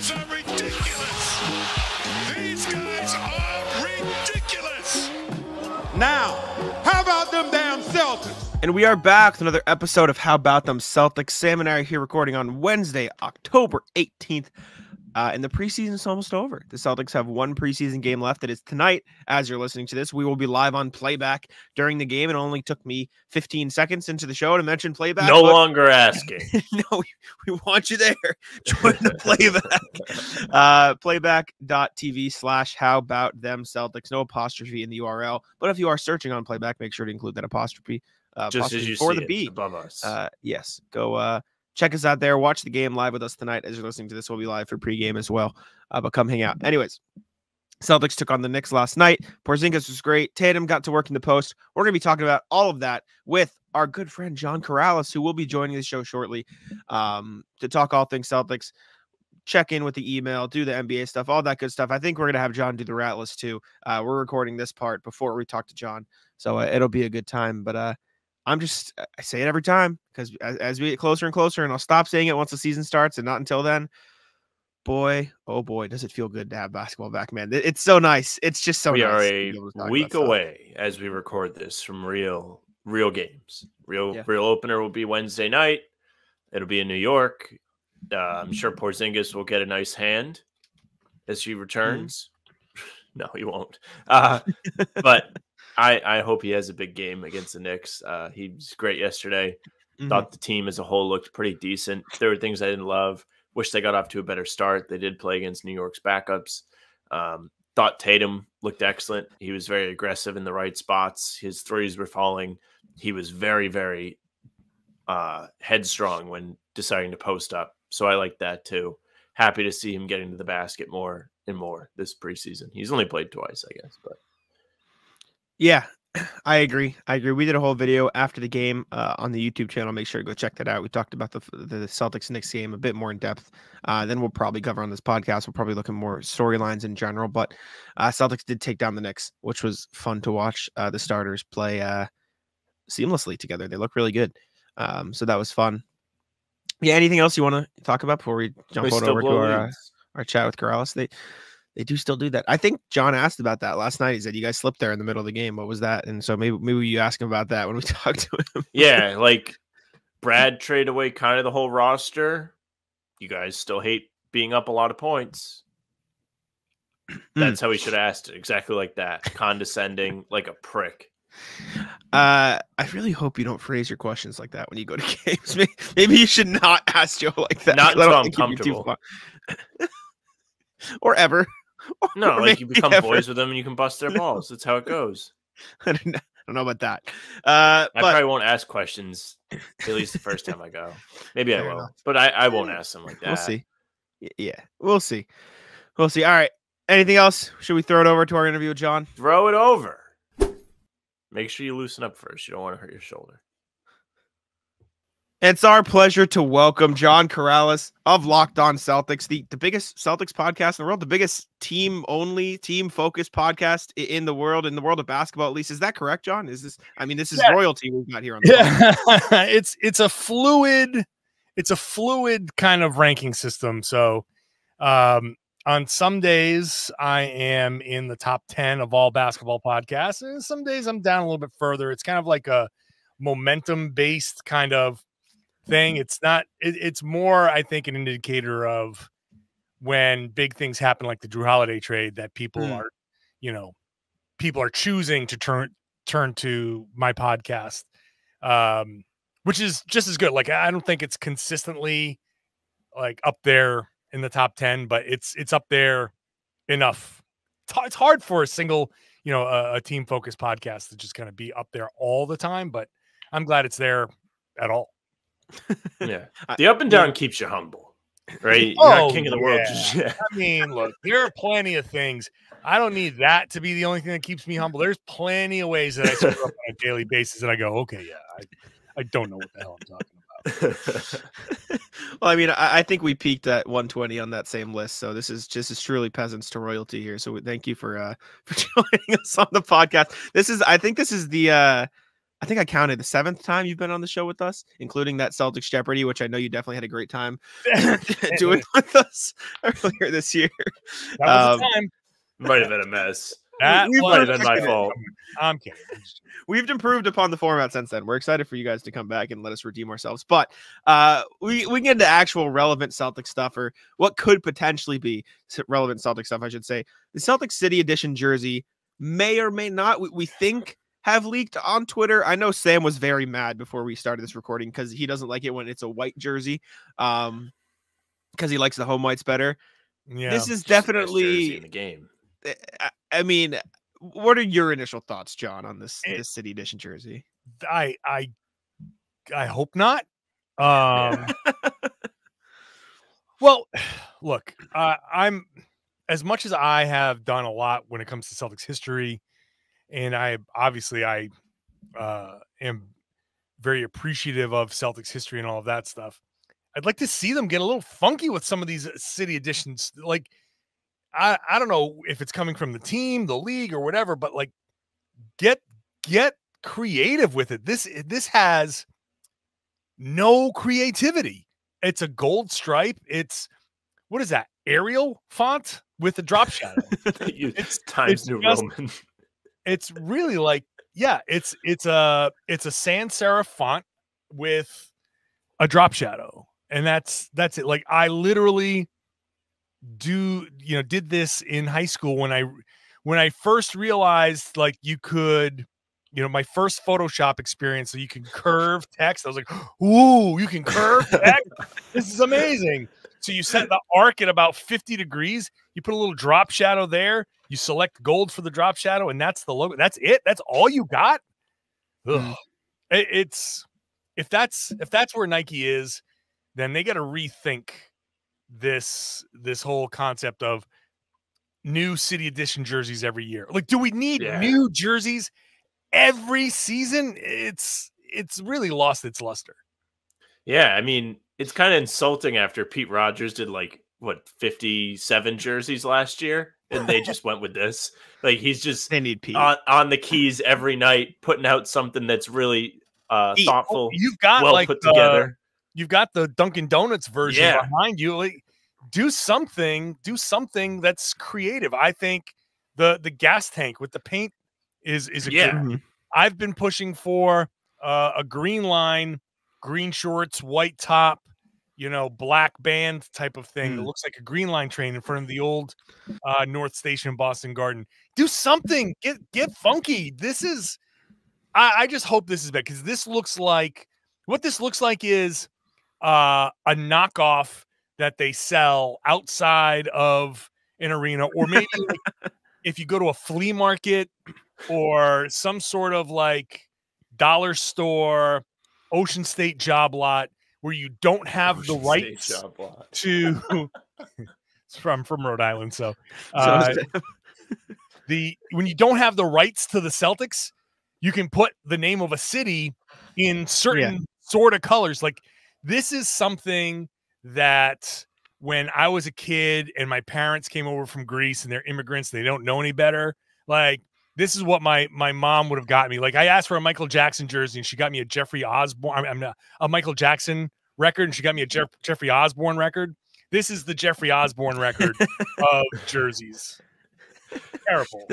guys are ridiculous. These guys are ridiculous. Now, how about them damn Celtics? And we are back with another episode of How About Them Celtics. Sam and I are here recording on Wednesday, October 18th. And the preseason is almost over. The Celtics have one preseason game left. It is tonight. As you're listening to this, we will be live on playback during the game. It only took me 15 seconds into the show to mention playback. No longer asking. No, we want you there. Join the playback. Playback.tv/howaboutthem_Celtics. No apostrophe in the URL. But if you are searching on playback, make sure to include that apostrophe. Just as you for see the B above us. Yes. Go check us out there. Watch the game live with us tonight. As you're listening to this, we'll be live for pregame as well. But come hang out. Anyways, Celtics took on the Knicks last night. Porzingis was great. Tatum got to work in the post. We're going to be talking about all of that with our good friend John Karalis, who will be joining the show shortly to talk all things Celtics. Check in with the email, do the NBA stuff, all that good stuff. I think we're going to have John do the rat list too. We're recording this part before we talk to John, so it'll be a good time. But I say it every time because as we get closer and closer, and I'll stop saying it once the season starts and not until then, boy, oh boy, does it feel good to have basketball back, man. It's so nice. It's just so we nice. We are a week away as we record this from real games. Real opener will be Wednesday night. It'll be in New York. I'm sure Porzingis will get a nice hand as he returns. No, he won't. But I hope he has a big game against the Knicks. He was great yesterday. Thought the team as a whole looked pretty decent. There were things I didn't love. Wish they got off to a better start. They did play against New York's backups. Thought Tatum looked excellent. He was very aggressive in the right spots. His threes were falling. He was very, very headstrong when deciding to post up. So I like that too. Happy to see him getting to the basket more and more this preseason. He's only played twice, I guess, but yeah, I agree. We did a whole video after the game on the YouTube channel. Make sure to go check that out. We talked about the Celtics Knicks game a bit more in depth. Then we'll probably cover on this podcast. We'll probably look at more storylines in general. But Celtics did take down the Knicks, which was fun to watch. The starters play seamlessly together. They look really good. So that was fun. Yeah. Anything else you want to talk about before we jump over to our chat with Karalis? They do still do that. I think John asked about that last night. He said, you guys slipped there in the middle of the game. What was that? And so maybe you ask him about that when we talk to him. Yeah, like Brad traded away kind of the whole roster. You guys still hate being up a lot of points. That's how he should have asked it. Exactly like that. Condescending, like a prick. I really hope you don't phrase your questions like that when you go to games. Maybe you should not ask Joe like that. Not until I'm comfortable. Or ever. No, like you become boys with them and you can bust their balls. That's how it goes. I don't know about that. I probably won't ask questions at least the first time I go. Maybe I will, enough. But I won't ask them like that. We'll see. Yeah, we'll see. All right. Anything else? Should we throw it over to our interview with John? Throw it over. Make sure you loosen up first. You don't want to hurt your shoulder. It's our pleasure to welcome John Karalis of Locked On Celtics, the biggest Celtics podcast in the world, the biggest team-focused podcast in the world of basketball, at least. Is that correct, John? This is royalty we've got here on the podcast. It's a fluid kind of ranking system. So on some days I am in the top 10 of all basketball podcasts, and some days I'm down a little bit further. It's kind of like a momentum-based kind of thing. It's more, I think, an indicator of when big things happen, like the Drew Holiday trade, that people are choosing to turn to my podcast, which is just as good. Like, I don't think it's consistently like up there in the top 10, but it's up there enough. It's hard for a single, a team focused podcast to just kind of be up there all the time, but I'm glad it's there at all. Yeah, the up and down keeps you humble, right? You're not king of the world. I mean, look, there are plenty of things. I don't need that to be the only thing that keeps me humble. There's plenty of ways that I screw up on a daily basis, and I go, okay, yeah, I don't know what the hell I'm talking about. Well, I mean, I think we peaked at 120 on that same list, so this is just as truly peasants to royalty here. So thank you for joining us on the podcast. I think this is the I think I counted the 7th time you've been on the show with us, including that Celtics Jeopardy, which I know you definitely had a great time doing with us earlier this year. That was the time. Might have been a mess. That might have been my fault. I'm kidding. We've improved upon the format since then. We're excited for you guys to come back and let us redeem ourselves. But we can get into actual relevant Celtic stuff, or what could potentially be relevant Celtic stuff, I should say. The Celtic City Edition jersey may or may not, we think, have leaked on Twitter. I know Sam was very mad before we started this recording because he doesn't like it when it's a white jersey, because he likes the home whites better. Yeah, this is definitely in the game. I mean, what are your initial thoughts, John, on this City Edition jersey? I hope not. Well, look, I'm, as much as I have done a lot when it comes to Celtics history, and I am very appreciative of Celtics history and all of that stuff. I'd like to see them get a little funky with some of these City Editions. Like, I don't know if it's coming from the team, the league, or whatever, but like, get creative with it. This has no creativity. It's a gold stripe. It's, what is that, Arial font with a drop shadow? It's Times New Roman. It's really like, yeah, it's a sans serif font with a drop shadow, and that's it. Like, I literally did this in high school when I first realized, like, you could, my first Photoshop experience, so you can curve text. I was like, ooh, you can curve text? This is amazing. So you set the arc at about 50 degrees. You put a little drop shadow there. You select gold for the drop shadow, and that's the logo. That's it. That's all you got. Ugh. It's if that's where Nike is, then they got to rethink this whole concept of new City Edition jerseys every year. Like, do we need new jerseys every season? It's really lost its luster. Yeah, I mean, it's kind of insulting after Pete Rogers did 57 jerseys last year, and they just went with this. Like, he's just they need Pete on the keys every night, putting out something that's really thoughtful. You've got well put together. You've got the Dunkin' Donuts version behind you. Like, do something that's creative. I think the gas tank with the paint is a good. I've been pushing for a green line, green shorts, white top, black band type of thing that looks like a green line train in front of the old North Station Boston Garden. Do something. Get funky. This is. I just hope this is bad, because this looks like is a knockoff that they sell outside of an arena, or maybe if you go to a flea market or some sort of like dollar store, Ocean State job lot, where you don't have the rights to. It's from Rhode Island, so when you don't have the rights to the Celtics, you can put the name of a city in certain sort of colors. Like, this is something that when I was a kid and my parents came over from Greece and they're immigrants, they don't know any better. Like, this is what my mom would have gotten me. Like, I asked for a Michael Jackson jersey and she got me a Jeffrey Osborne. A Michael Jackson record, and she got me a Jeffrey Osborne record. This is the Jeffrey Osborne record of jerseys. Terrible.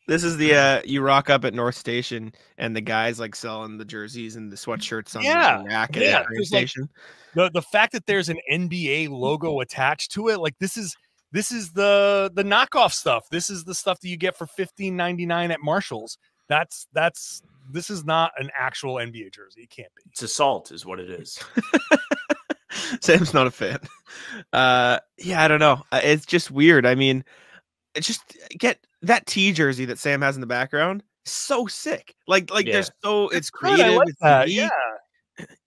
This is the you rock up at North Station and the guys like selling the jerseys and the sweatshirts on the rack at the station. Like, the fact that there's an NBA logo attached to it, like, this is the knockoff stuff. This is the stuff that you get for $15.99 at Marshall's. This is not an actual NBA jersey. It can't be. It's assault, is what it is. Sam's not a fan. I don't know. It's just weird. I mean, just get that T jersey that Sam has in the background. So sick. There's it's creative. I like it's that. unique.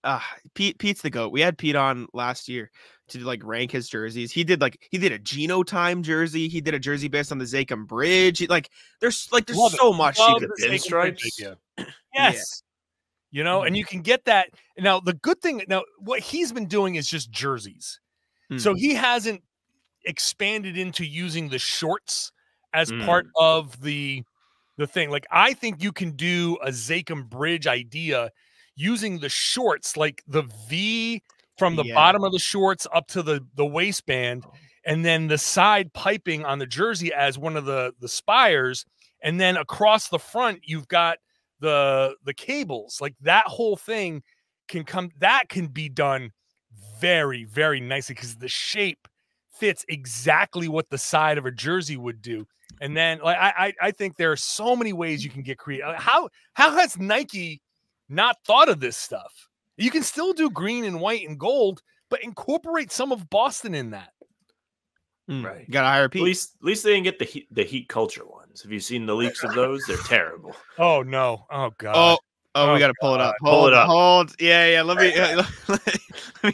Yeah. Pete's the GOAT. We had Pete on last year to rank his jerseys. He did a Geno time jersey. He did a jersey based on the Zakem Bridge. There's so much. Pinstripes. Yes. And you can get that. Now, the good thing, what he's been doing is just jerseys. So he hasn't expanded into using the shorts as part of the the thing. Like, I think you can do a Zakem bridge idea using the shorts, like the V from the bottom of the shorts up to the waistband, and then the side piping on the jersey as one of the spires, and then across the front you've got the cables. Like, that whole thing can be done very, very nicely because the shape fits exactly what the side of a jersey would do. And then, like, I think there are so many ways you can get creative. How has Nike not thought of this stuff? You can still do green and white and gold, but incorporate some of Boston in that. Right. You got to hire Pete. At least they didn't get the heat culture ones. Have you seen the leaks of those? They're terrible. Oh no. Oh God. Oh, we got to pull it up. Pull it up. Hold. Yeah. Let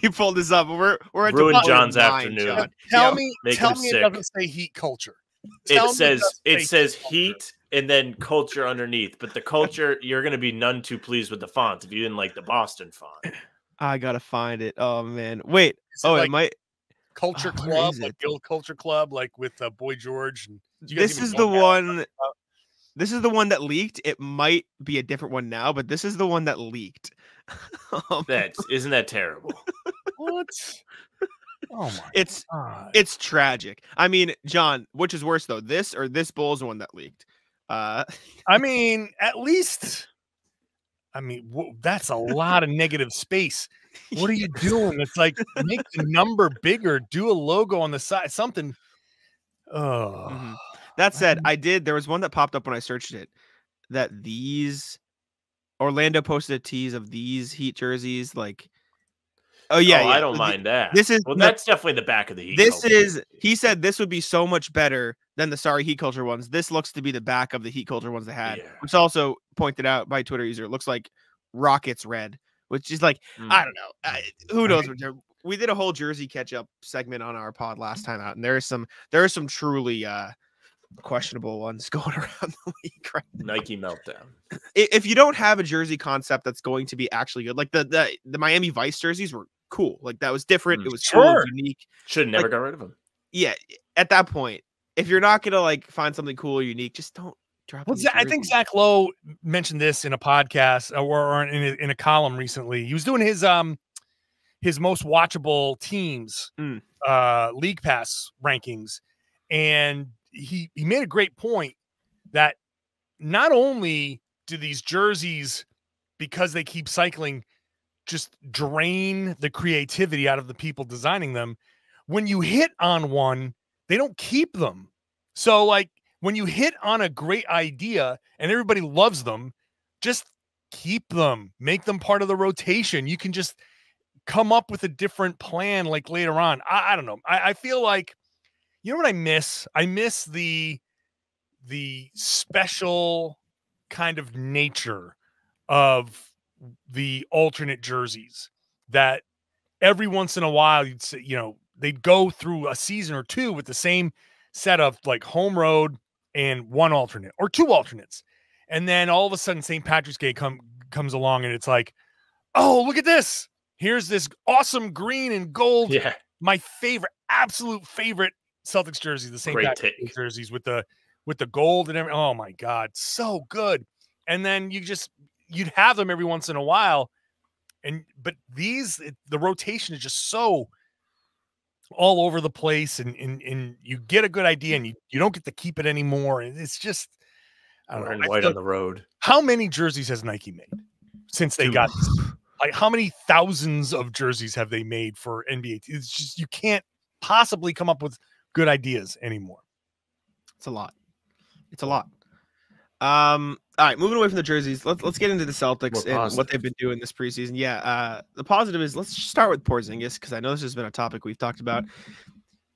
me pull this up. We're at ruined John's afternoon. John. Tell me it doesn't say heat culture. It says heat and then culture underneath, but the culture, you're going to be none too pleased with the font if you didn't like the Boston font. I gotta find it. Oh man, wait. It might Culture Club, like Guild Culture Club, like with Boy George. And this is the one. This is the one that leaked. It might be a different one now, but this is the one that leaked. Isn't that terrible? What? Oh my! God. It's tragic. I mean, John, which is worse though, this or this Bulls one that leaked? I mean, at least. I mean, that's a lot of negative space. What are you doing? It's like, make the number bigger, do a logo on the side, something. Oh. Mm-hmm. That said, there was one that popped up when I searched it that Orlando posted a tease of these Heat jerseys. Like, I don't mind that. That's definitely the back of the Heat. He said this would be so much better than the sorry Heat culture ones. This looks to be the back of the Heat culture ones they had, which also pointed out by Twitter user. It looks like Rockets red, which is like, I don't know. Who knows? We did a whole jersey catch up segment on our pod last time out, and there are some truly questionable ones going around the league right now. Nike meltdown. If you don't have a jersey concept that's going to be actually good, like the Miami Vice jerseys were cool. Like, that was different. It was cool, it was unique. Should have never got rid of them. Yeah, at that point, if you're not gonna like find something cool or unique, just don't drop. I think Zach Lowe mentioned this in a podcast or in a column recently. He was doing his most watchable teams league pass rankings, and he made a great point that not only do these jerseys, because they keep cycling, just drain the creativity out of the people designing them. When you hit on one, they don't keep them. So, like, when you hit on a great idea and everybody loves them, just keep them, make them part of the rotation. You can just come up with a different plan, like, later on. I don't know. I feel like, you know what I miss? I miss the special kind of nature of the alternate jerseys that every once in a while you'd say, they'd go through a season or two with the same set of like home road and one alternate or two alternates. And then all of a sudden St. Patrick's Day comes along and it's like, oh, look at this. Here's this awesome green and gold. Yeah. My absolute favorite Celtics jersey, the St. Patrick's Day jerseys with the gold and everything. Oh my God. So good. And then you'd have them every once in a while. But the rotation is just so all over the place, and you get a good idea and you don't get to keep it anymore. And it's just, I don't know. White on the road. How many jerseys has Nike made since they got this? Like, how many thousands of jerseys have they made for NBA? It's just, you can't possibly come up with good ideas anymore. It's a lot. All right, moving away from the jerseys, let's get into the Celtics and what they've been doing this preseason. Yeah, the positive is, let's start with Porzingis, because I know this has been a topic we've talked about.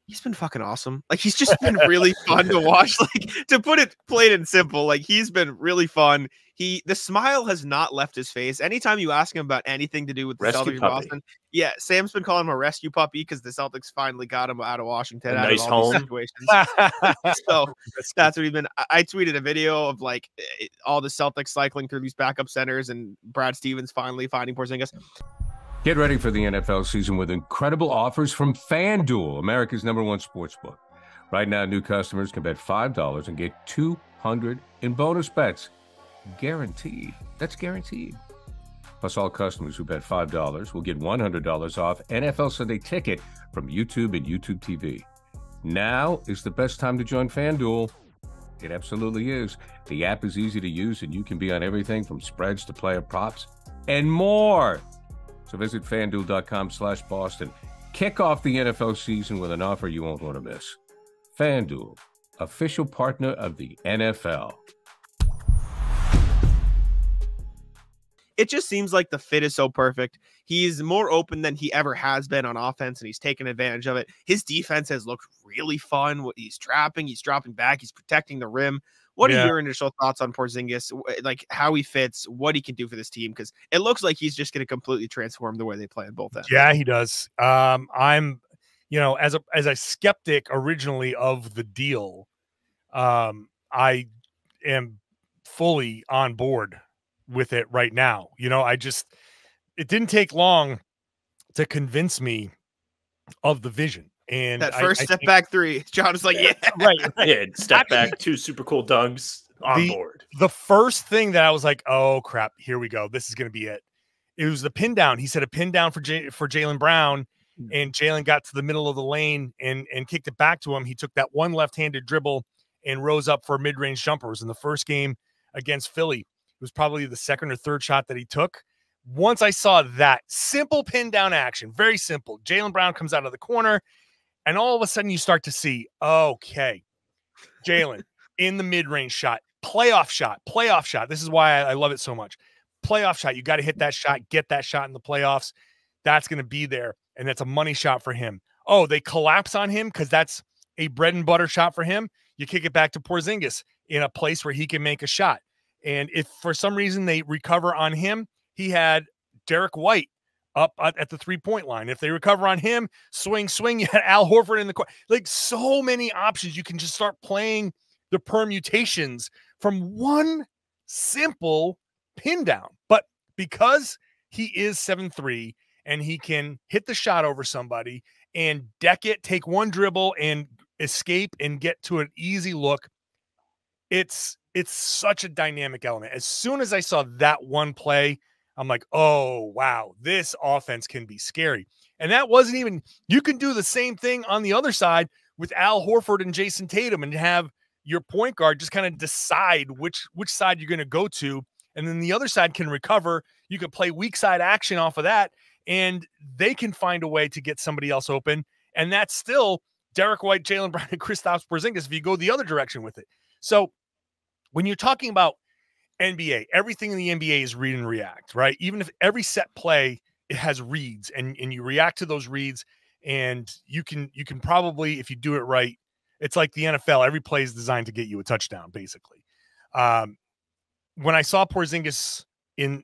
He's been fucking awesome. Like, he's just been really fun to watch. Like, to put it plain and simple, like, he's been really fun. The smile has not left his face. Anytime you ask him about anything to do with the Celtics Boston, Sam's been calling him a rescue puppy because the Celtics finally got him out of Washington. Nice home. Situations. So that's what he's been. I tweeted a video of like all the Celtics cycling through these backup centers and Brad Stevens finally finding Porzingis. Get ready for the NFL season with incredible offers from FanDuel, America's #1 sportsbook. Right now, new customers can bet $5 and get $200 in bonus bets. Guaranteed. That's guaranteed. Plus, all customers who bet $5 will get $100 off NFL Sunday Ticket from YouTube and YouTube TV. Now is the best time to join FanDuel. It absolutely is. The app is easy to use, and you can be on everything from spreads to player props and more. So visit FanDuel.com/Boston. Kick off the NFL season with an offer you won't want to miss. FanDuel, official partner of the NFL. It just seems like the fit is so perfect. He's more open than he ever has been on offense, and he's taken advantage of it. His defense has looked really fun. He's trapping, he's dropping back, he's protecting the rim. What are your initial thoughts on Porzingis? Like how he fits, what he can do for this team? Because it looks like he's just going to completely transform the way they play on both ends. Yeah, he does. I'm, as a skeptic originally of the deal, I am fully on board with it right now. It didn't take long to convince me of the vision. And that first step back three, John was like, yeah. Right. Yeah, step back, 2 super cool dunks on board. The first thing that I was like, oh crap, here we go. This is going to be it. It was the pin down. He said a pin down for Jaylen Brown, and Jaylen got to the middle of the lane and kicked it back to him. He took that one left-handed dribble and rose up for mid-range jumpers in the first game against Philly. It was probably the second or third shot that he took. Once I saw that simple pin down action, very simple, Jaylen Brown comes out of the corner, and all of a sudden you start to see, okay, Jaylen in the mid-range shot, playoff shot. This is why I love it so much. Playoff shot. You got to hit that shot, get that shot in the playoffs. That's going to be there, and that's a money shot for him. Oh, they collapse on him because that's a bread and butter shot for him. You kick it back to Porzingis in a place where he can make a shot. And if for some reason they recover on him, he had Derek White up at the three-point line. If they recover on him, swing, you had Al Horford in the court. Like so many options. You can just start playing the permutations from one simple pin down. But because he is 7'3" and he can hit the shot over somebody and deck it, take one dribble and escape and get to an easy look, it's such a dynamic element. As soon as I saw that one play, I'm like, oh, wow, this offense can be scary. And that wasn't even – you can do the same thing on the other side with Al Horford and Jason Tatum and have your point guard just kind of decide which side you're going to go to, and then the other side can recover. You can play weak side action off of that, and they can find a way to get somebody else open, and that's still Derek White, Jaylen Brown, and Kristaps Porzingis if you go the other direction with it. So when you're talking about NBA, everything in the NBA is read and react, right? Even if every set play, it has reads and you react to those reads, and you can probably, if you do it right, it's like the NFL. Every play is designed to get you a touchdown, basically. When I saw Porzingis in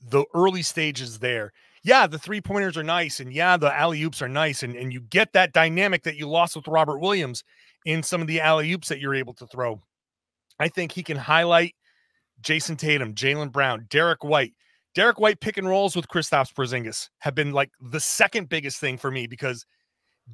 the early stages there, yeah, the three-pointers are nice, and yeah, the alley-oops are nice, and you get that dynamic that you lost with Robert Williams in some of the alley-oops that you're able to throw. I think he can highlight Jason Tatum, Jaylen Brown, Derek White. Derek White pick and rolls with Kristaps Porzingis have been like the second biggest thing for me, because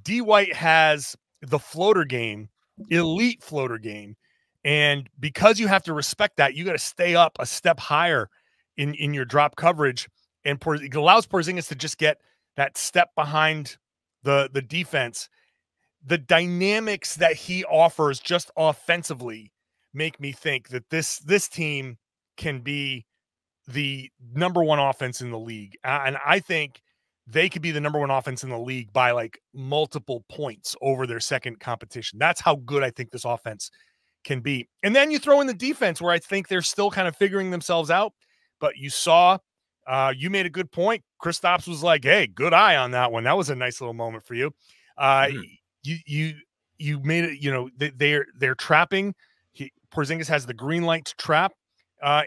D White has the floater game, elite floater game. And because you have to respect that, you got to stay up a step higher in your drop coverage. And it allows Porzingis to just get that step behind the defense. The dynamics that he offers just offensively make me think that this team can be the number one offense in the league. And I think they could be the number one offense in the league by like multiple points over their second competition. That's how good I think this offense can be. And then you throw in the defense, where I think they're still kind of figuring themselves out. But you saw, you made a good point. Kristaps was like, hey, good eye on that one. That was a nice little moment for you. You made it, they're trapping. Porzingis has the green light to trap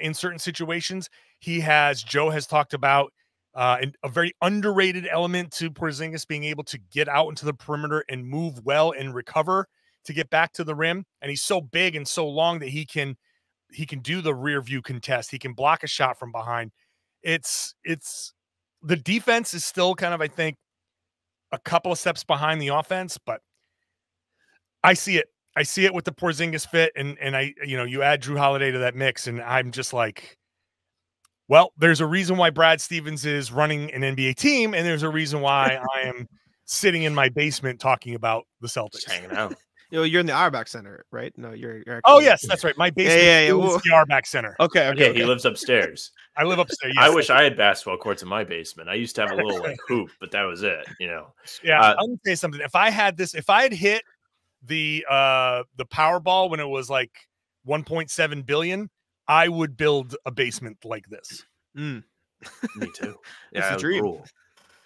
in certain situations. Joe has talked about a very underrated element to Porzingis being able to get out into the perimeter and move well and recover to get back to the rim. And he's so big and so long that he can do the rear view contest. He can block a shot from behind. It's the defense is still kind of, I think, a couple of steps behind the offense, but I see it. I see it with the Porzingis fit, and you add Drew Holiday to that mix, and I'm just like, well, there's a reason why Brad Stevens is running an NBA team, and there's a reason why I am sitting in my basement talking about the Celtics. Just hanging out. You're in the Auerbach Center, right? No, you're actually... Oh, yes, that's right. My basement is the Auerbach Center. Okay. He lives upstairs. I live upstairs. Yes, I wish I had basketball courts in my basement. I used to have a little hoop, but that was it, Yeah, I'm gonna say something. If I had hit the Powerball when it was like 1.7 billion, I would build a basement like this. Me too. Yeah, That's a dream. Cool.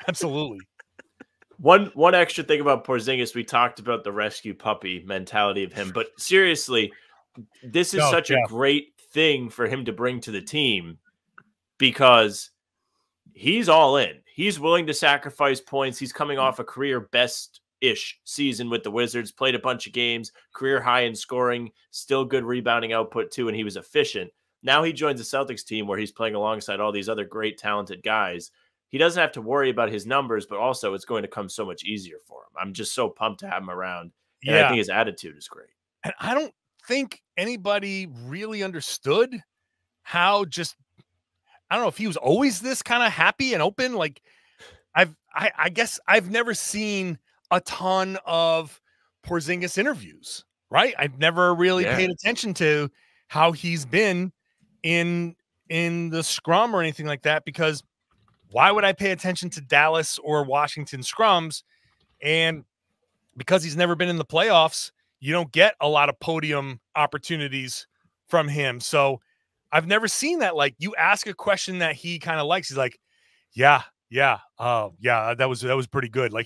Absolutely. One extra thing about Porzingis, we talked about the rescue puppy mentality of him, but seriously, this is such a great thing for him to bring to the team because he's all in. He's willing to sacrifice points. He's coming off a career best-ish season with the Wizards, played a bunch of games, career high in scoring, still good rebounding output too, and he was efficient. Now he joins the Celtics team where he's playing alongside all these other great, talented guys. He doesn't have to worry about his numbers, but also it's going to come so much easier for him. I'm just so pumped to have him around. And I think his attitude is great. And I don't think anybody really understood how I don't know if he was always this kind of happy and open. Like I guess I've never seen a ton of Porzingis interviews, right? I've never really paid attention to how he's been in the scrum or anything like that, because why would I pay attention to Dallas or Washington scrums? And because he's never been in the playoffs, you don't get a lot of podium opportunities from him. So I've never seen that. Like, you ask a question that he kind of likes, he's like, that was pretty good. Like,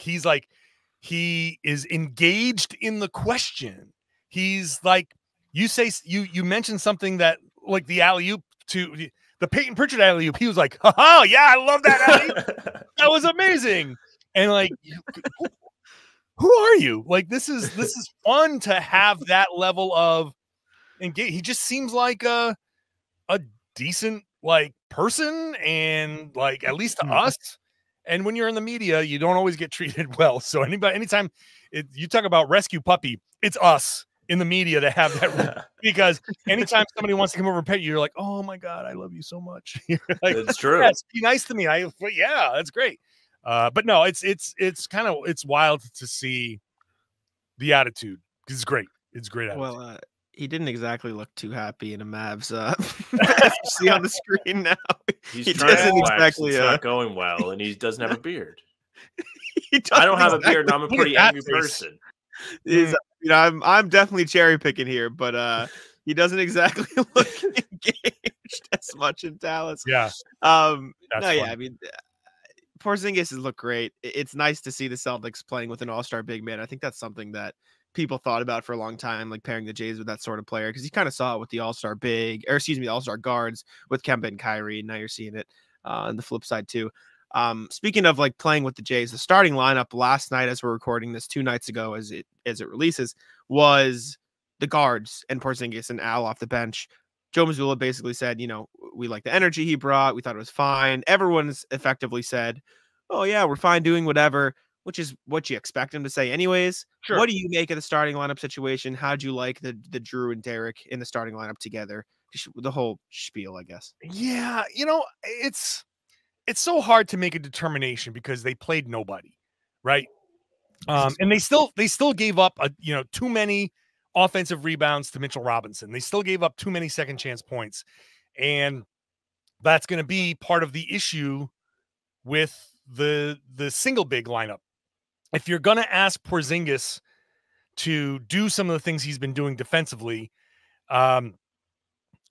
he is engaged in the question. He's like, you mentioned something that, like, the alley-oop to the Peyton Pritchard alley-oop, he was like, oh yeah, I love that alley-oop. That was amazing. And like, who are you? Like, this is fun to have that level of engage. He just seems like a decent, like, person, and like, at least to us. And when you're in the media, you don't always get treated well. So anytime you talk about rescue puppy, it's us in the media to have that, because anytime somebody wants to come over and pet you, you're like, oh my God, I love you so much. Like, that's true. Yes, be nice to me. Yeah, that's great. But no, it's wild to see the attitude. It's great. It's great attitude. Well, he didn't exactly look too happy in a Mavs. See on the screen now. He doesn't exactly. It's not going well, and he doesn't have a beard. I don't have a beard, and I'm a pretty angry person. I'm definitely cherry picking here, but he doesn't exactly look engaged as much in Dallas. Yeah. I mean, Porzingis has looked great. It's nice to see the Celtics playing with an all-star big man. I think that's something that people thought about for a long time, like pairing the Jays with that sort of player, because you kind of saw it with the all-star all-star guards with Kemba and Kyrie, and now you're seeing it on the flip side too. Speaking of like playing with the Jays, the starting lineup last night, as we're recording this 2 nights ago, as it releases, was the guards and Porzingis and Al off the bench. Joe Mazzulla basically said, we like the energy he brought. We thought it was fine. Everyone's effectively said, oh yeah, we're fine doing whatever, which is what you expect him to say anyways. Sure. What do you make of the starting lineup situation? How'd you like the Drew and Derek in the starting lineup together? The whole spiel, I guess. Yeah. It's so hard to make a determination because they played nobody, right? And they still gave up too many offensive rebounds to Mitchell Robinson. They still gave up too many second chance points, and that's going to be part of the issue with the single big lineup. If you're going to ask Porzingis to do some of the things he's been doing defensively, and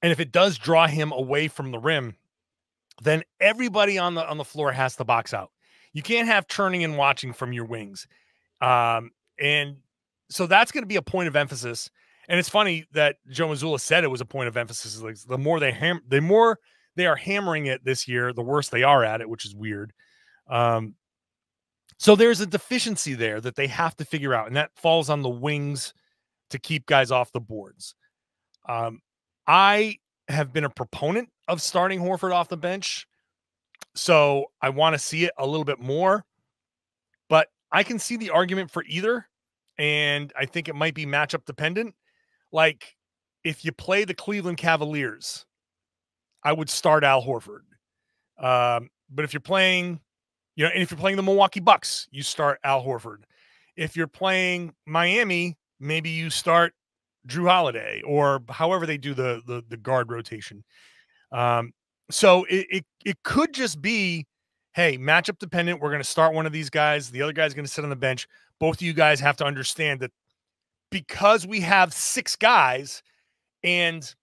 if it does draw him away from the rim, then everybody on the floor has to box out. You can't have turning and watching from your wings. And so that's going to be a point of emphasis. And it's funny that Joe Mazzulla said it was a point of emphasis. Like, the more they are hammering it this year, the worse they are at it, which is weird. So there's a deficiency there that they have to figure out, and that falls on the wings to keep guys off the boards. I have been a proponent of starting Horford off the bench, so I want to see it a little bit more, but I can see the argument for either. and I think it might be matchup dependent. Like, if you play the Cleveland Cavaliers, I would start Al Horford. But if you're playing, and if you're playing the Milwaukee Bucks, you start Al Horford. If you're playing Miami, maybe you start Drew Holiday, or however they do the guard rotation. So it could just be, hey, matchup dependent. We're going to start one of these guys. The other guy's going to sit on the bench. Both of you guys have to understand that because we have 6 guys and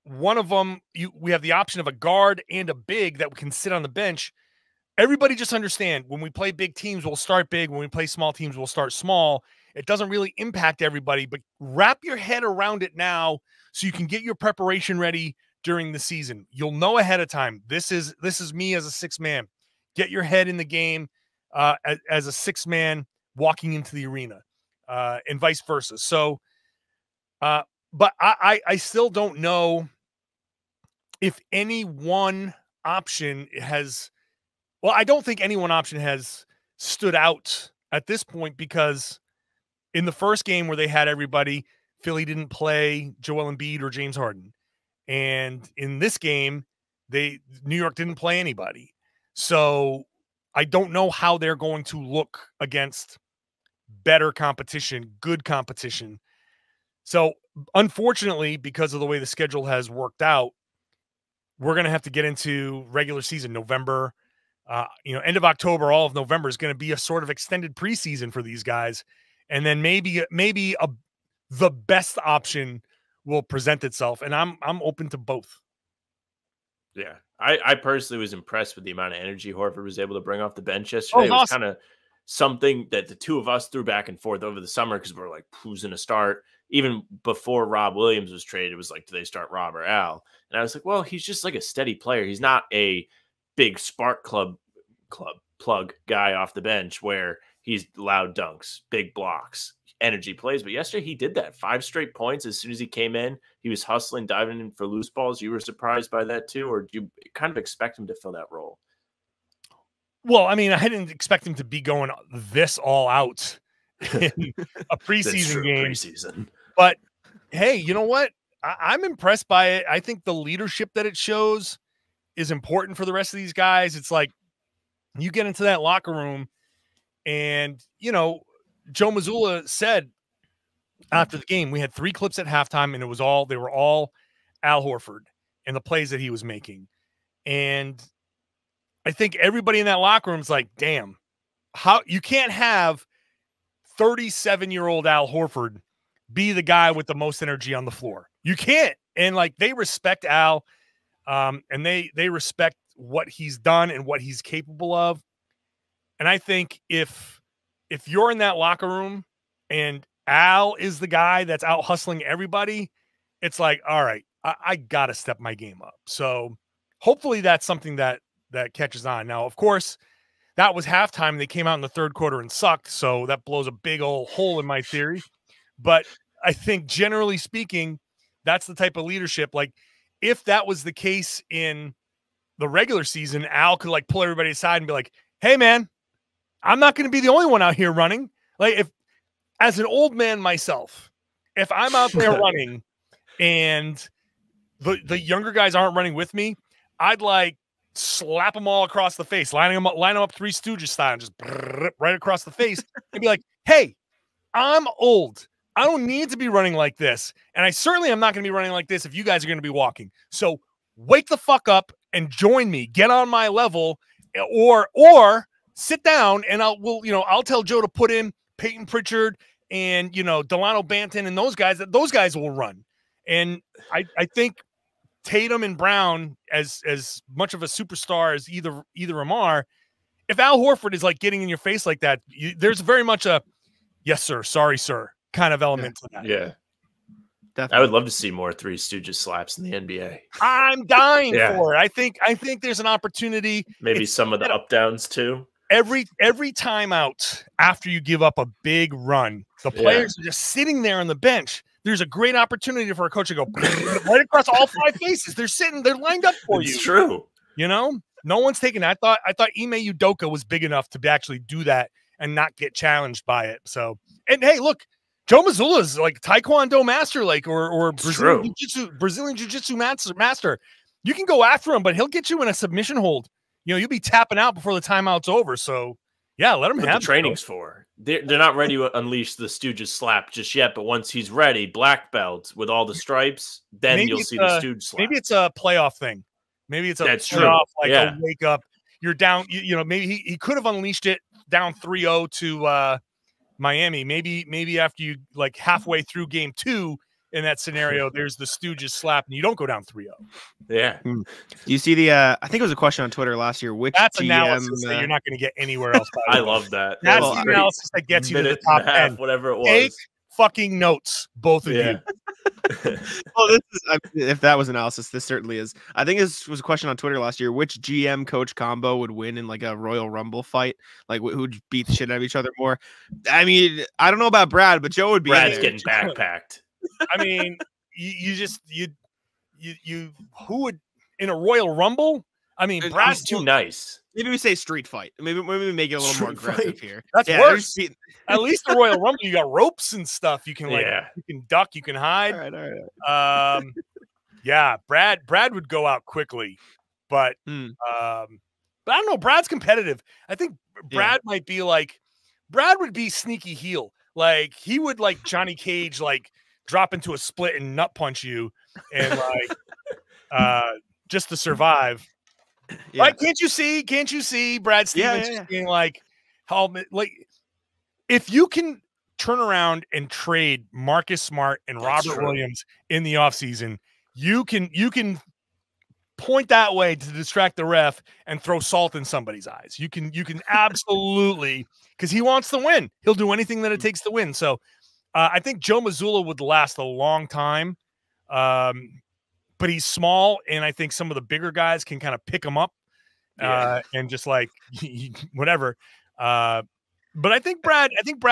one of them, we have the option of a guard and a big that can sit on the bench. Everybody just understand, when we play big teams, we'll start big. When we play small teams, we'll start small. It doesn't really impact everybody, but wrap your head around it now so you can get your preparation ready during the season. You'll know ahead of time. This is me as a 6-man. Get your head in the game as a 6-man walking into the arena, and vice versa. So, but I still don't know if any one option has. Well, I don't think any one option has stood out at this point, because in the first game where they had everybody, Philly didn't play Joel Embiid or James Harden. And in this game, New York didn't play anybody. So I don't know how they're going to look against better competition, good competition. So unfortunately, because of the way the schedule has worked out, we're going to have to get into regular season November. End of October, all of November is going to be a sort of extended preseason for these guys. And then maybe the best option will present itself. And I'm open to both. Yeah. I personally was impressed with the amount of energy Horford was able to bring off the bench yesterday. It was awesome. kind of something that the two of us threw back and forth over the summer, because we're like, who's going to start? Even before Rob Williams was traded, it was like, do they start Rob or Al? And I was like, well, he's just like a steady player. He's not a big spark plug guy off the bench where he's loud dunks, big blocks, energy plays. But yesterday he did that. 5 straight points as soon as he came in. He was hustling, diving in for loose balls. You were surprised by that too, or do you kind of expect him to fill that role? Well, I mean, I didn't expect him to be going this all out in a preseason game. Preseason. But hey, you know what? I'm impressed by it. I think the leadership that it shows is important for the rest of these guys. It's like, you get into that locker room and, Joe Mazzulla said after the game, we had 3 clips at halftime, and they were all Al Horford and the plays that he was making. And I think everybody in that locker room is like, damn, how you can't have 37-year-old Al Horford be the guy with the most energy on the floor. You can't. And like, they respect Al, and they respect what he's done and what he's capable of. And I think if you're in that locker room and Al is the guy that's out hustling everybody, it's like, all right, I got to step my game up. So hopefully that's something that catches on. Now, of course, that was halftime. They came out in the third quarter and sucked. So that blows a big old hole in my theory. But I think generally speaking, that's the type of leadership. Like, if that was the case in the regular season, Al could like pull everybody aside and be like, hey man, I'm not going to be the only one out here running. Like, if as an old man myself, if I'm out there running and the younger guys aren't running with me, I'd like slap them all across the face, line them up Three Stooges style, and just right across the face and be like, hey, I'm old. I don't need to be running like this. And I certainly am not going to be running like this if you guys are going to be walking. So wake the fuck up and join me. Get on my level, or sit down and I'll tell Joe to put in Peyton Pritchard and, Delano Banton and those guys will run. And I think Tatum and Brown, as much of a superstar as either of them are, if Al Horford is like getting in your face like that, there's very much a yes, sir, sorry, sir kind of element to that. Yeah. Definitely. I would love to see more Three Stooges slaps in the NBA. I'm dying for it. I think there's an opportunity. Maybe some of the up downs too. Every timeout after you give up a big run, the players are just sitting there on the bench. There's a great opportunity for a coach to go right across all 5 faces. They're lined up for you. It's true. No one's taking that. I thought Ime Udoka was big enough to actually do that and not get challenged by it. So, and hey, look, Joe Mazzulla is like Taekwondo master, like or Brazilian Jiu-Jitsu master. You can go after him, but he'll get you in a submission hold. You'll be tapping out before the timeout's over. So, yeah, let him have the training's for. They're not ready to unleash the Stooges slap just yet, but once he's ready, black belt with all the stripes, then you'll see the Stooge slap. Maybe it's a playoff thing. Maybe it's a playoff, like a wake up. You're down. Maybe he could have unleashed it down 3-0 to Miami. Maybe after you like halfway through game 2 in that scenario, there's the Stooges slap and you don't go down 3-0. Yeah. You see the I think it was a question on Twitter last year. Which that's GM, analysis that you're not going to get anywhere else. I love that. That's the analysis that gets you to the top 10. Whatever it was. Take fucking notes, both of you. Well, if that was analysis, this certainly is. I think this was a question on Twitter last year. Which GM coach combo would win in like a Royal Rumble fight? Like who'd beat the shit out of each other more? I mean, I don't know about Brad, but Joe would be. Brad's getting backpacked. I mean, who would in a Royal Rumble? I mean, Brad's too nice. Maybe we say street fight. Maybe we make it a little more aggressive here. That's worse. At least the Royal Rumble, you got ropes and stuff. You can you can duck, you can hide. All right. Yeah, Brad would go out quickly, but I don't know. Brad's competitive. I think Brad might be like Brad would be sneaky heel. Like he would like Johnny Cage, like drop into a split and nut punch you, and like just to survive. Yeah. Like, can't you see Brad Stevens being like, how, like, if you can turn around and trade Marcus Smart and Robert Williams in the offseason, you can point that way to distract the ref and throw salt in somebody's eyes. You can absolutely, because he wants to win. He'll do anything that it takes to win. So I think Joe Mazzulla would last a long time. But he's small, and I think some of the bigger guys can kind of pick him up and just like whatever. But I think Brad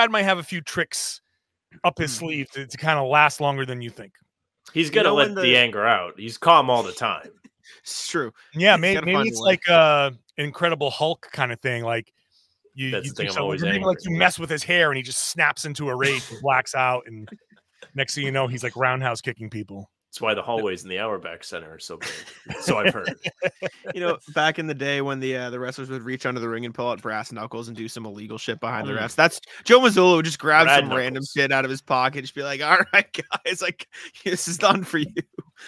might have a few tricks up his sleeve to kind of last longer than you think. He's gonna let the anger out. He's calm all the time. It's true. Yeah, maybe it's like Incredible Hulk kind of thing. Like you mess with his hair and he just snaps into a rage and blacks out, and next thing you know, he's like roundhouse kicking people. That's why the hallways in the Auerbach Center are so big. So I've heard. Back in the day when the wrestlers would reach under the ring and pull out brass knuckles and do some illegal shit behind the refs. That's Joe Mazzulla would just grab some random shit out of his pocket, just be like, "All right, guys, like this is done for you."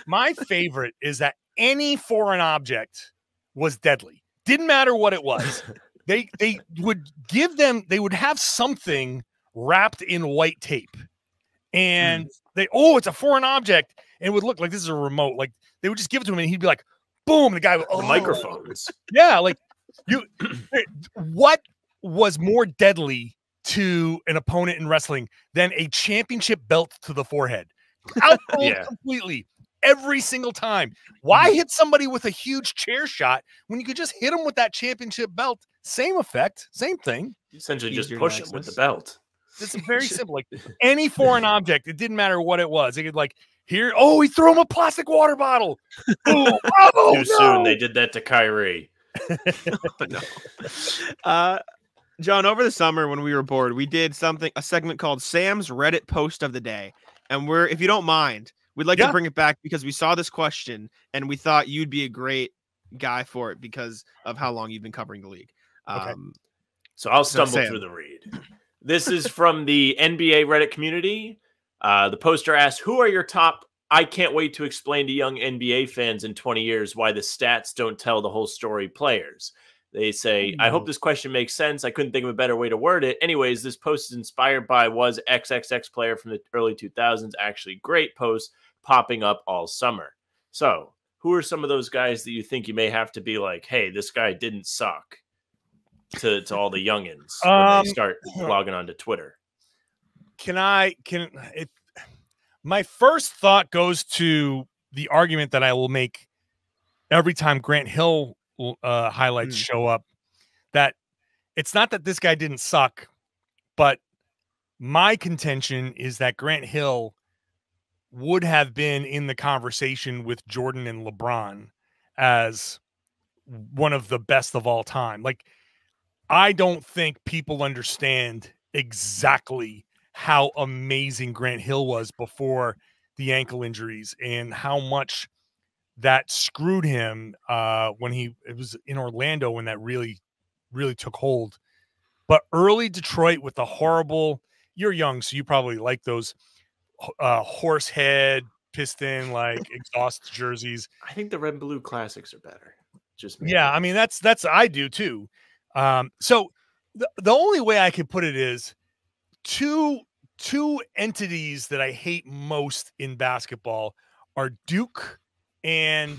My favorite is that any foreign object was deadly. Didn't matter what it was. They would give them. They would have something wrapped in white tape, and it's a foreign object. And it would look like this is a remote. Like they would just give it to him, and he'd be like, "Boom!" And the guy would, microphones. Yeah, like what was more deadly to an opponent in wrestling than a championship belt to the forehead? Completely every single time. Why hit somebody with a huge chair shot when you could just hit them with that championship belt? Same effect, same thing. You essentially just push him with the belt. It's very simple. Like any foreign object, it didn't matter what it was. It could like. Here, he threw him a plastic water bottle. Too soon. They did that to Kyrie. No. John, over the summer when we were bored, we did a segment called Sam's Reddit Post of the Day. And if you don't mind, we'd like to bring it back because we saw this question and we thought you'd be a great guy for it because of how long you've been covering the league. Okay. So I'll stumble through the read. This is from the NBA Reddit community. The poster asks, who are your top? I can't wait to explain to young NBA fans in 20 years why the stats don't tell the whole story players. They say, I hope this question makes sense. I couldn't think of a better way to word it. Anyways, this post is inspired by was XXX player from the early 2000s. Actually, great post popping up all summer. So who are some of those guys that you think you may have to be like, hey, this guy didn't suck to all the youngins when they start logging onto Twitter? My first thought goes to the argument that I will make every time Grant Hill highlights show up, that it's not that this guy didn't suck, but my contention is that Grant Hill would have been in the conversation with Jordan and LeBron as one of the best of all time. Like I don't think people understand exactly how amazing Grant Hill was before the ankle injuries and how much that screwed him when it was in Orlando when that really, really took hold. But early Detroit with the horrible, you're young, so you probably like those horse head, piston, like exhaust jerseys. I think the red and blue classics are better. Just me. Yeah, I mean that's I do too. So the only way I could put it is two entities that I hate most in basketball are Duke and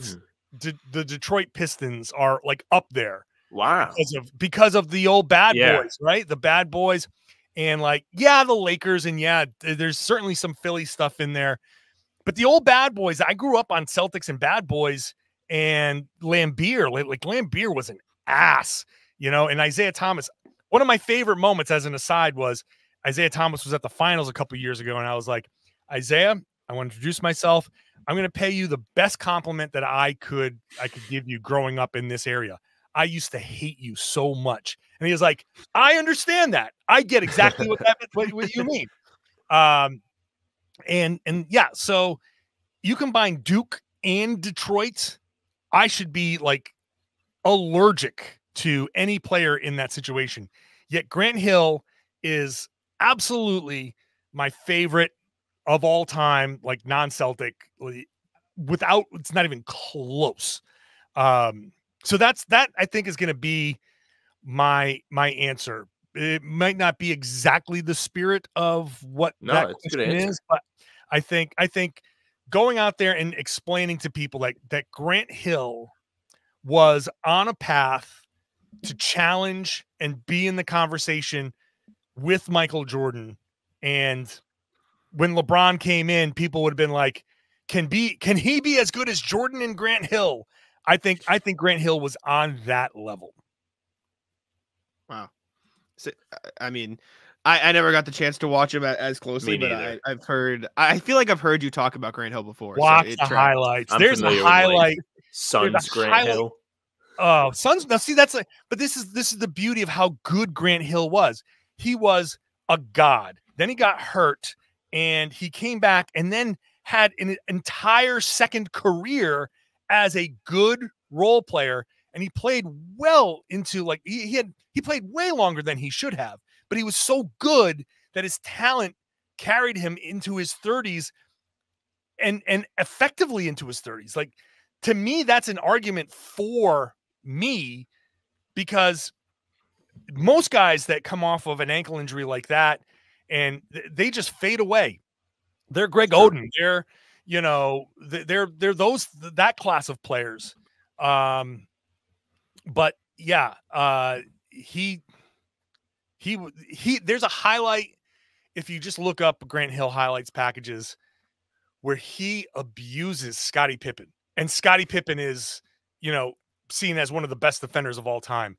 the Detroit Pistons are like up there. Wow. Because of the old bad boys, right? The bad boys. And like, yeah, the Lakers, and yeah, there's certainly some Philly stuff in there. But the old bad boys, I grew up on Celtics and bad boys and Lambeer. Like Lambeer was an ass, you know, and Isaiah Thomas. One of my favorite moments as an aside was Isaiah Thomas was at the finals a couple years ago. And I was like, Isaiah, I want to introduce myself. I'm going to pay you the best compliment that I could give you growing up in this area. I used to hate you so much. And he was like, I understand that. I get exactly what you mean. And yeah, so you combine Duke and Detroit, I should be like allergic to any player in that situation. Yet Grant Hill is absolutely my favorite of all time, like non-Celtic, without, it's not even close. So that I think is going to be my answer. It might not be exactly the spirit of what that question is, but I think going out there and explaining to people that Grant Hill was on a path to challenge and be in the conversation with Michael Jordan. And when LeBron came in, people would have been like, can he be as good as Jordan and Grant Hill? I think Grant Hill was on that level. Wow. So, I mean, I never got the chance to watch him as closely, but I feel like I've heard you talk about Grant Hill before. Watch the highlights. There's a highlight. Suns Grant Hill. Oh, Suns. Now see, but this is the beauty of how good Grant Hill was. He was a god. Then he got hurt and he came back and then had an entire second career as a good role player, and he played well into like he played way longer than he should have, but he was so good that his talent carried him into his 30s and effectively into his 30s. Like, to me, that's an argument for me, because most guys that come off of an ankle injury like that and they just fade away. They're Greg Oden. They're, you know, they're that class of players. But yeah, he there's a highlight. If you just look up Grant Hill highlights packages where he abuses Scottie Pippen, and Scottie Pippen is, you know, seen as one of the best defenders of all time.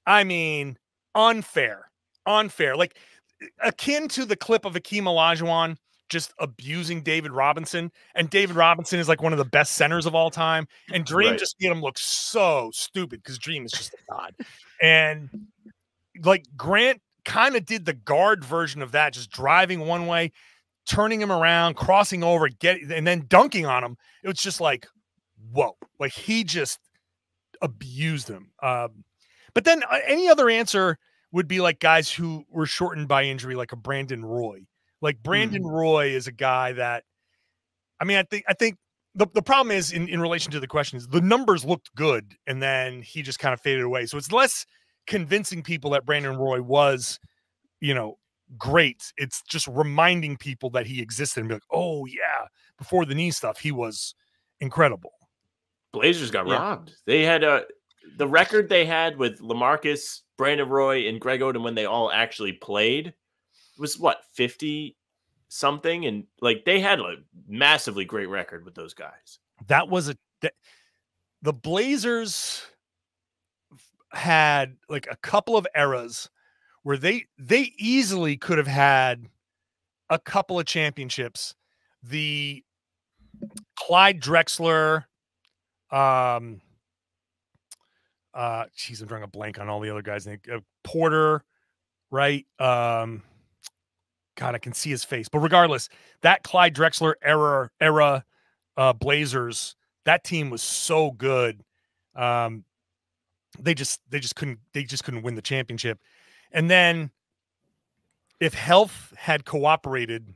I mean, unfair, like akin to the clip of Akeem Olajuwon just abusing David Robinson, and David Robinson is like one of the best centers of all time, and Dream just made him look so stupid because Dream is just a god. And like Grant kind of did the guard version of that, just driving one way, turning him around, crossing over, and then dunking on him. It was just like, whoa, like he just abused him. But then any other answer would be like guys who were shortened by injury, like a Brandon Roy. Like Brandon Roy is a guy that, I mean, I think the problem is in relation to the question is the numbers looked good and then he just kind of faded away. So it's less convincing people that Brandon Roy was, you know, great. It's just reminding people that he existed and be like, oh yeah, before the knee stuff, he was incredible. Blazers got robbed. They had the record they had with LaMarcus, Brandon Roy, and Greg Oden when they all actually played was what, 50 something, and like they had a massively great record with those guys. That was the Blazers had like a couple of eras where they easily could have had a couple of championships. The Clyde Drexler, I'm drawing a blank on all the other guys. Porter, right? God, I can see his face. But regardless, that Clyde Drexler era Blazers, that team was so good. They just couldn't win the championship. And then if health had cooperated,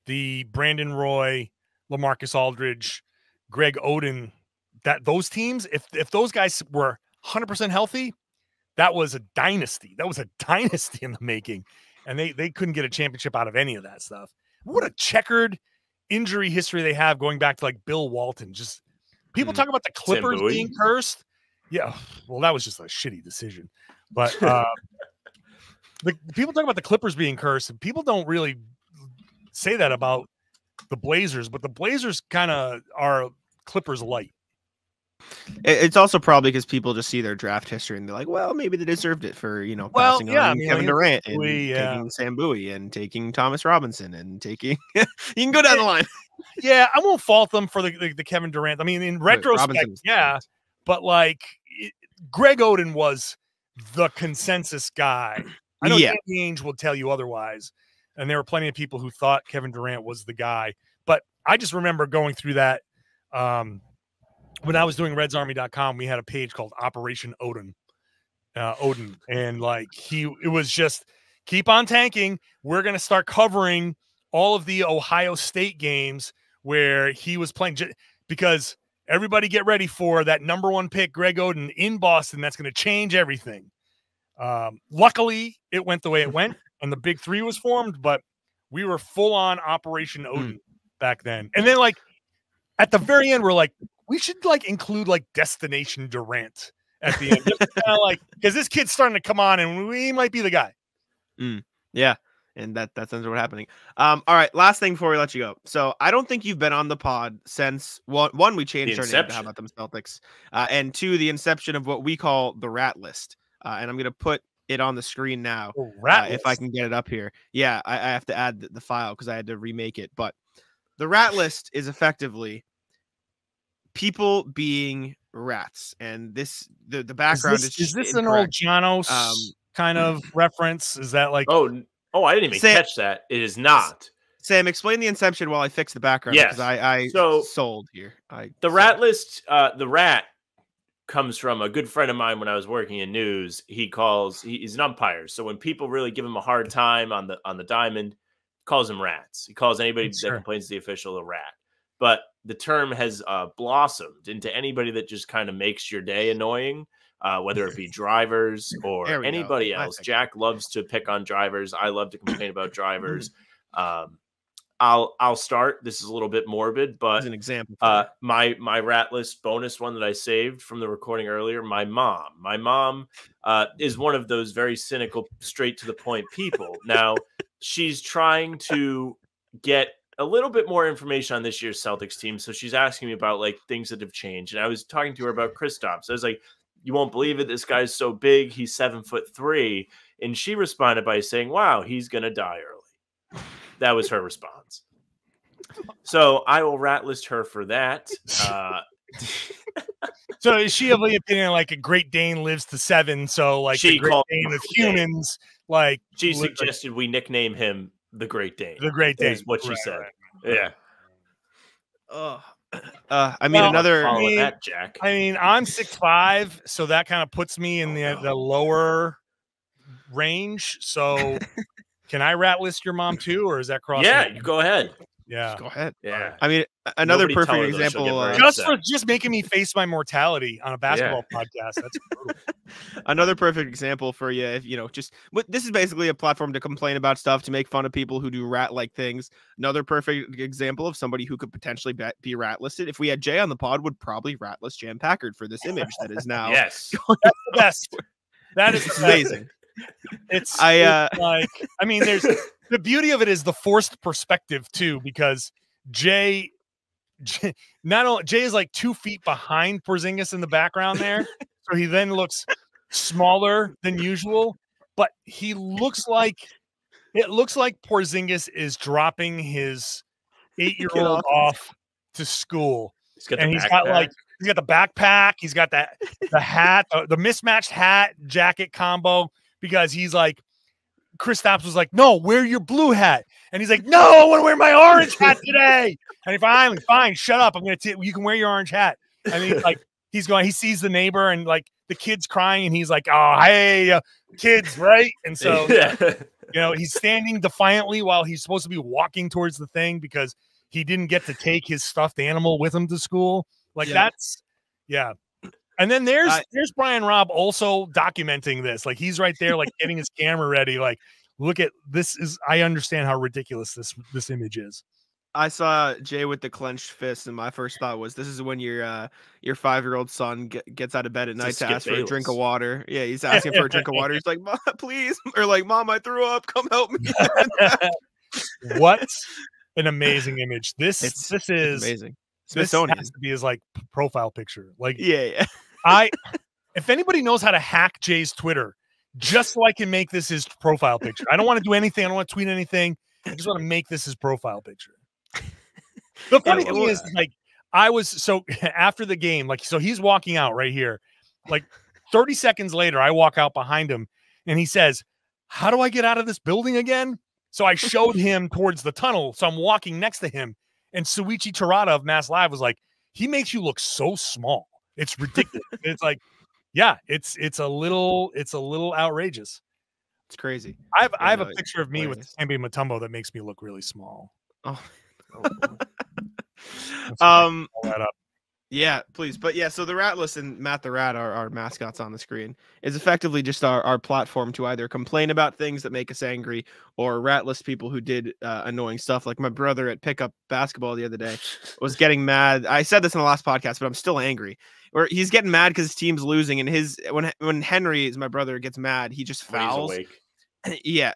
the Brandon Roy, LaMarcus Aldridge, Greg Oden, those teams, if those guys were 100% healthy, that was a dynasty. That was a dynasty in the making. And they couldn't get a championship out of any of that stuff. What a checkered injury history they have going back to like Bill Walton. Just people talk about the Clippers being cursed. Yeah, well, that was just a shitty decision. But the people talk about the Clippers being cursed, and people don't really say that about the Blazers, but the Blazers kind of are Clippers light. It's also probably because people just see their draft history and they're like, well, maybe they deserved it for, passing on Kevin Durant and taking Sam Bowie and taking Thomas Robinson and taking you can go down the line. Yeah, I won't fault them for the Kevin Durant. I mean, in retrospect, but like Greg Oden was the consensus guy. I know Danny Ainge will tell you otherwise. And there were plenty of people who thought Kevin Durant was the guy. But I just remember going through that when I was doing redsarmy.com, we had a page called Operation Odin. And like it was just keep on tanking. We're going to start covering all of the Ohio State games where he was playing, because everybody get ready for that number 1 pick, Greg Oden in Boston. That's going to change everything. Luckily, it went the way it went, and the Big Three was formed, but we were full on Operation Odin back then. And then, like, at the very end, we're like, we should like include like Destination Durant at the end, just kind of like, because this kid's starting to come on, and we might be the guy. Yeah, and that's what's happening. All right, last thing before we let you go. So I don't think you've been on the pod since one, we changed our name to How About Them Celtics, and 2, the inception of what we call the Rat List. And I'm going to put it on the screen now if I can get it up here. Yeah, I have to add the file because I had to remake it. But the Rat List is effectively people being rats. And the background is this an old Janos kind of reference? Is that like... Oh, I didn't even catch that. It is not. Sam, explain the inception while I fix the background. Yes. Because I sold here. The Rat List, the rat comes from a good friend of mine when I was working in news. He's an umpire. So when people really give him a hard time on the diamond, calls them rats. He calls anybody that complains to the official a rat. But the term has blossomed into anybody that just kind of makes your day annoying, whether it be drivers or anybody else. Jack loves to pick on drivers. I love to complain about drivers. I'll start. This is a little bit morbid, but as an example, my Rat List bonus one that I saved from the recording earlier. My mom is one of those very cynical, straight to the point people. Now she's trying to get a little bit more information on this year's Celtics team, so she's asking me about like things that have changed. And I was talking to her about Kristaps. I was like, "You won't believe it. This guy's so big. He's 7'3", and she responded by saying, "Wow, he's gonna die early." That was her response. So I will Rat List her for that. So is she of the opinion like a Great Dane lives to 7? So like she the Great Dane of humans, like she suggested we nickname him the Great Dane. The Great Dane is what she said. Right. Yeah. I mean, Jack. I mean, I'm 6'5", so that kind of puts me in the lower range. So can I Rat List your mom too, or is that crossing? Yeah, you go ahead. Yeah, go ahead. Yeah, I mean, another perfect example. Just making me face my mortality on a basketball podcast. That's brutal. Another perfect example for you, if this is basically a platform to complain about stuff, to make fun of people who do rat-like things. Another perfect example of somebody who could potentially be rat listed. If we had Jay on the pod, would probably rat list Jan Packard for this image that is now. Yes, that's the best. That is amazing. It's like, I mean, there's the beauty of it is the forced perspective too, because Jay is like 2 feet behind Porzingis in the background there, so he then looks smaller than usual. But it looks like Porzingis is dropping his 8-year-old off to school, and he's got like He's got the backpack. He's got the hat, the mismatched hat jacket combo, because he's like, Kristaps was like, no, wear your blue hat. And he's like, no, I want to wear my orange hat today. And he finally, fine, shut up. You can wear your orange hat. And he's like, he sees the neighbor and like the kid's crying. And he's like, oh, hey, kids, right? And so, he's standing defiantly while he's supposed to be walking towards the thing because he didn't get to take his stuffed animal with him to school. Like And then there's Brian Robb also documenting this. Like he's right there, like getting his camera ready. Like, look at this I understand how ridiculous this image is. I saw Jay with the clenched fist, and my first thought was, this is when your 5-year-old son gets out of bed at night to ask for a drink of water. Yeah, he's asking for a drink of water. He's like, Mom, please, or like, Mom, I threw up. Come help me. What an amazing image! This is amazing. Smithsonian has to be his like profile picture. Like, yeah. If anybody knows how to hack Jay's Twitter, just so I can make this his profile picture. I don't want to do anything. I don't want to tweet anything. I just want to make this his profile picture. The funny thing is, like, after the game, like, so he's walking out right here. Like 30 seconds later, I walk out behind him and he says, how do I get out of this building again? So I showed him towards the tunnel. So I'm walking next to him. And Suichi Terada of Mass Live was like, he makes you look so small. It's ridiculous. It's like, yeah, it's a little outrageous. It's crazy. I have a picture of me with Ambi Mutombo that makes me look really small. Oh. Pull that up. Yeah, please. But yeah, so the Ratless and Matt the Rat, our mascots on the screen, is effectively just our platform to either complain about things that make us angry or Ratless people who did annoying stuff. Like my brother at pickup basketball the other day was getting mad. I said this in the last podcast, but I'm still angry. Or he's getting mad because his team's losing, and when Henry is my brother gets mad, he just fouls. When he's awake. Yeah,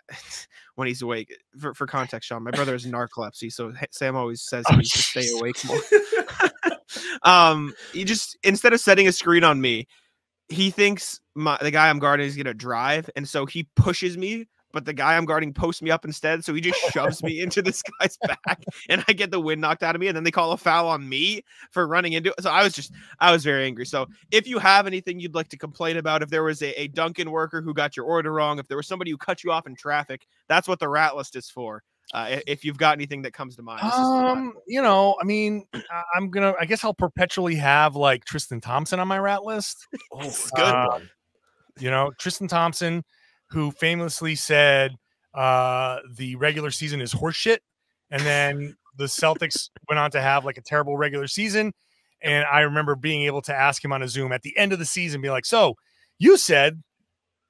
when he's awake. For context, Sean, my brother has narcolepsy, so Sam always says he needs to stay awake more. He just, instead of setting a screen on me, he thinks the guy I'm guarding is gonna drive, and so he pushes me, but the guy I'm guarding posts me up instead, so he just shoves me into this guy's back, and I get the wind knocked out of me, and then they call a foul on me for running into it. So I was very angry. So if you have anything you'd like to complain about, if there was a Dunkin' worker who got your order wrong, if there was somebody who cut you off in traffic, that's what the Rat List is for. If you've got anything that comes to mind, I guess I'll perpetually have like Tristan Thompson on my Rat List. Oh, good one. Tristan Thompson, who famously said the regular season is horseshit, and then the Celtics went on to have like a terrible regular season. And I remember being able to ask him on a Zoom at the end of the season, be like, "So you said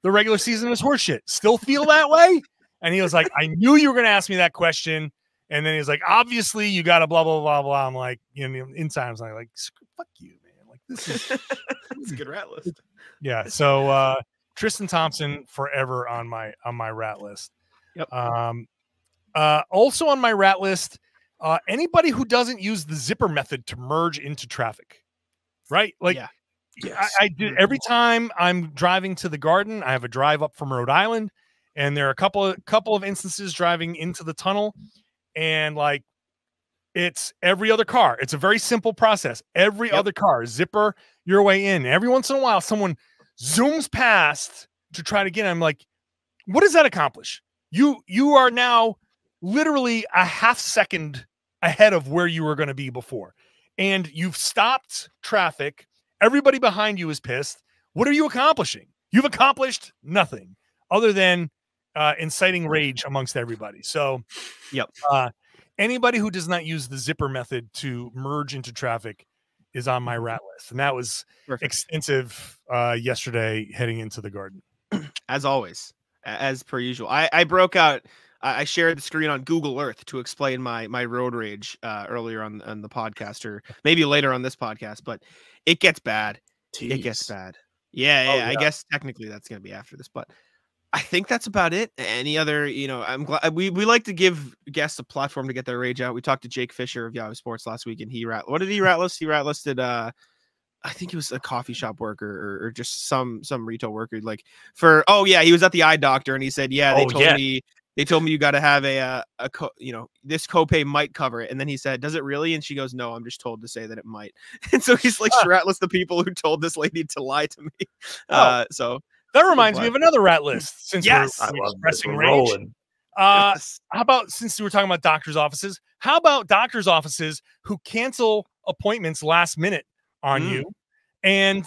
the regular season is horseshit. Still feel that way?" And he was like, I knew you were going to ask me that question. And then he was like, obviously you got to blah, blah, blah, blah. I'm like, inside I was like, fuck you, man. Like this is a good Rat List. Yeah. So Tristan Thompson forever on my Rat List. Yep. Also on my Rat List, anybody who doesn't use the zipper method to merge into traffic, right? Like, yeah. Yes. I do every time I'm driving to the Garden. I have a drive up from Rhode Island. And there are a couple of instances driving into the tunnel, and like it's every other car. It's a very simple process. Every other car, zipper your way in. Every once in a while, someone zooms past to try to get in. I'm like, what does that accomplish? You are now literally a half second ahead of where you were going to be before, and you've stopped traffic. Everybody behind you is pissed. What are you accomplishing? You've accomplished nothing other than inciting rage amongst everybody. So, anybody who does not use the zipper method to merge into traffic is on my Rat List. And that was extensive yesterday heading into the Garden. As always, as per usual. I broke out. I shared the screen on Google Earth to explain my road rage earlier on the podcast, or maybe later on this podcast, but it gets bad. It gets bad. Yeah. I guess technically that's going to be after this, but I think that's about it. Any other, I'm glad we like to give guests a platform to get their rage out. We talked to Jake Fisher of Yahoo Sports last week, and what did he rat list? He rat listed, I think he was a coffee shop worker or just some retail worker. Like he was at the eye doctor, and he said, they told me They told me you got to have this copay might cover it. And then he said, does it really? And she goes, no, I'm just told to say that it might. And so he's like, ratless the people who told this lady to lie to me. So that reminds me of another rat list. Since we're expressing rage. How about, since we were talking about doctor's offices, how about doctor's offices who cancel appointments last minute on you? And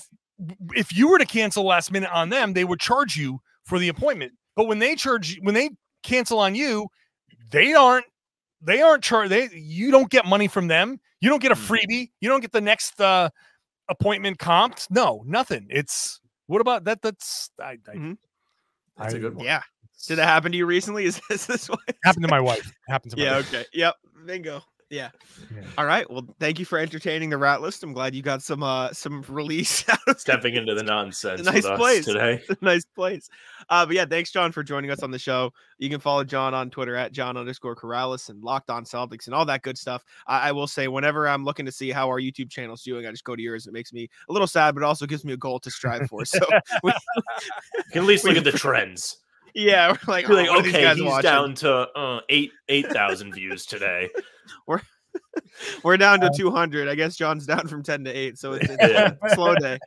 if you were to cancel last minute on them, they would charge you for the appointment. But when they cancel on you, they aren't charged. You don't get money from them. You don't get a freebie. You don't get the next appointment comped. No, nothing. It's what about that? That's a good one. Yeah. Did that happen to you recently? Is this what happened to my wife? Happened to my wife. Okay. Yep. Bingo. Yeah. All right. Well, thank you for entertaining the rat list. I'm glad you got some release. Stepping into the nonsense. Nice place today. Nice place. But yeah, thanks, John, for joining us on the show. You can follow John on Twitter at John_Karalis and Locked On Celtics and all that good stuff. I will say, whenever I'm looking to see how our YouTube channel's doing, I just go to yours. It makes me a little sad, but it also gives me a goal to strive for. So you can at least look at the trends. Yeah, we're like, okay, he's down to 8,000 views today. We're down to 200. I guess John's down from 10 to 8, so it's a slow day.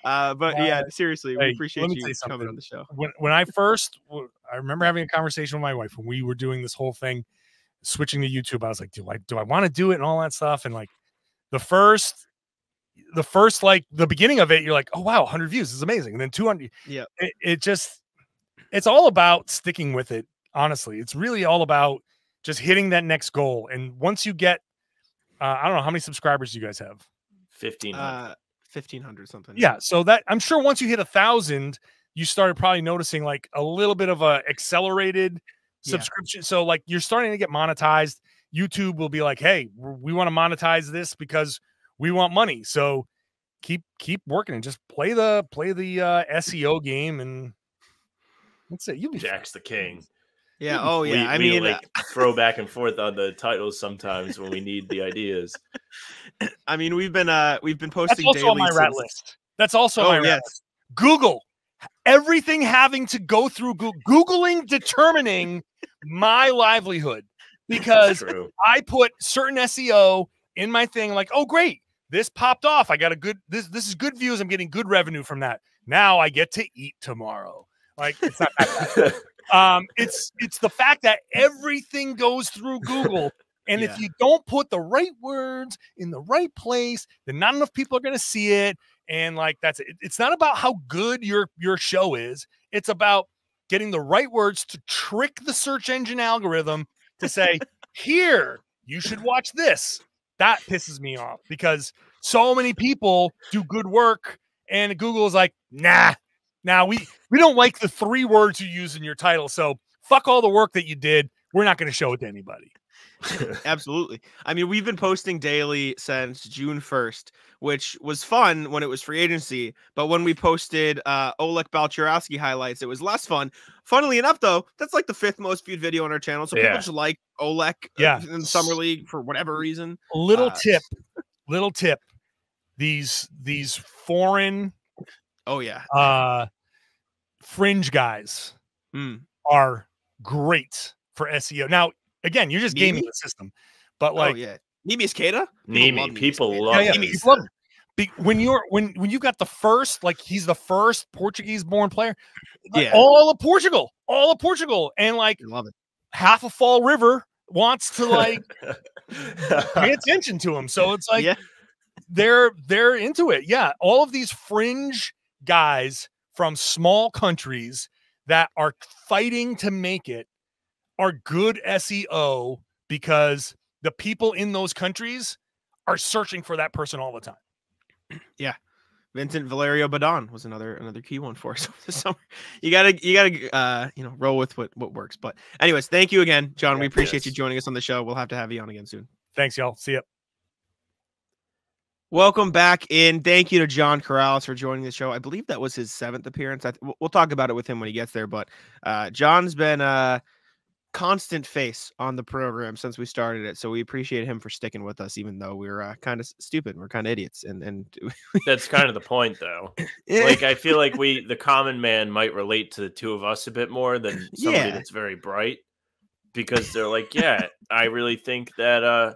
But yeah, seriously, we appreciate you coming on the show. When I remember having a conversation with my wife when we were doing this whole thing, switching to YouTube. I was like, do I want to do it and all that stuff? And like the first like the beginning of it, you're like, oh wow, 100 views is amazing, and then 200. Yeah, it's all about sticking with it. Honestly, it's really all about just hitting that next goal. And once you get, I don't know, how many subscribers do you guys have? 1,500 something. Yeah. So that, I'm sure once you hit 1,000, you started probably noticing like a little bit of a accelerated subscription. So like you're starting to get monetized. YouTube will be like, hey, we want to monetize this because we want money. So keep working and just play the SEO game, and that's it. You'll be Jack's the king. Yeah. Oh yeah. We like throw back and forth on the titles sometimes when we need the ideas. I mean, we've been posting. That's also daily on my rat list. That's also my rat list. Google, everything having to go through Googling, determining my livelihood, because I put certain SEO in my thing. Like, oh great, this popped off. I got a good. This is good views. I'm getting good revenue from that. Now I get to eat tomorrow. Like, it's not that bad. It's the fact that everything goes through Google, and if you don't put the right words in the right place, then not enough people are going to see it. And like, that's it. It's not about how good your show is. It's about getting the right words to trick the search engine algorithm to say, here, you should watch this. That pisses me off because so many people do good work and Google is like, nah. Now, we don't like the 3 words you use in your title, so fuck all the work that you did. We're not going to show it to anybody. Absolutely. I mean, we've been posting daily since June 1st, which was fun when it was free agency. But when we posted Oleg Balcherowski highlights, it was less fun. Funnily enough, though, that's like the 5th most viewed video on our channel. So people just like Oleg in Summer League for whatever reason. Little tip. These foreign... Oh yeah. Fringe guys are great for SEO. Now, again, you're just gaming the system, but like, Neemias Queta, people love Neemias. When you've got the first, like he's the first Portuguese-born player, all of Portugal, and like love it. Half of Fall River wants to like pay attention to him. So it's like they're into it. Yeah, all of these fringe guys from small countries that are fighting to make it are good SEO because the people in those countries are searching for that person all the time. Yeah. Vincent Valerio Badon was another key one for us this summer. You gotta roll with what works. But anyways, thank you again, John. We appreciate you joining us on the show. We'll have to have you on again soon. Thanks, y'all. See ya. Welcome back in. Thank you to John Karalis for joining the show. I believe that was his 7th appearance. We'll talk about it with him when he gets there. But John's been a constant face on the program since we started it. So we appreciate him for sticking with us, even though we're kind of stupid. We're kind of idiots. And that's kind of the point, though. Like, I feel like the common man might relate to the two of us a bit more than somebody that's very bright. because they're like, yeah, I really think that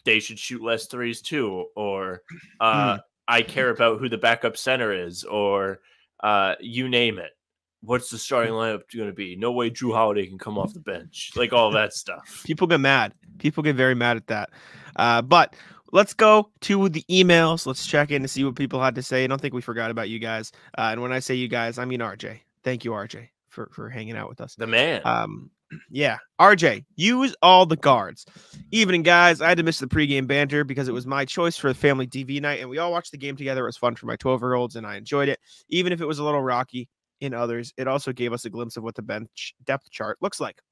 they should shoot less threes too, or I care about who the backup center is, or you name it. What's the starting lineup going to be? No way Drew Holiday can come off the bench. Like all that stuff. People get mad. People get very mad at that. But let's go to the emails. Let's check in to see what people had to say. I don't think we forgot about you guys. And when I say you guys, I mean RJ. Thank you, RJ, for hanging out with us. The man. Yeah. RJ, use all the guards. Evening, guys. I had to miss the pregame banter because it was my choice for the family TV night, and we all watched the game together. It was fun for my 12-year-olds, and I enjoyed it, even if it was a little rocky in others. It also gave us a glimpse of what the bench depth chart looks like.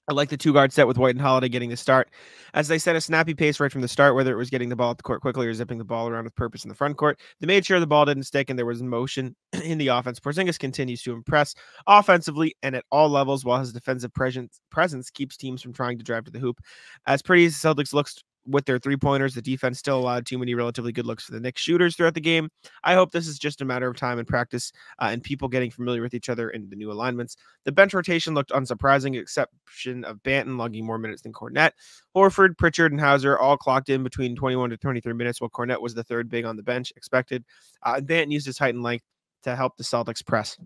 I like the 2-guard set with White and Holiday getting the start, as they set a snappy pace right from the start, whether it was getting the ball at the court quickly or zipping the ball around with purpose in the front court. They made sure the ball didn't stick and there was motion in the offense. Porzingis continues to impress offensively and at all levels, while his defensive presence keeps teams from trying to drive to the hoop. As pretty as the Celtics looks with their 3-pointers, the defense still allowed too many relatively good looks for the Knicks shooters throughout the game. I hope this is just a matter of time and practice and people getting familiar with each other in the new alignments. The bench rotation looked unsurprising, exception of Banton logging more minutes than Kornet. Horford, Pritchard, and Hauser all clocked in between 21 to 23 minutes, while Kornet was the third big on the bench, expected. Banton used his height and length to help the Celtics press.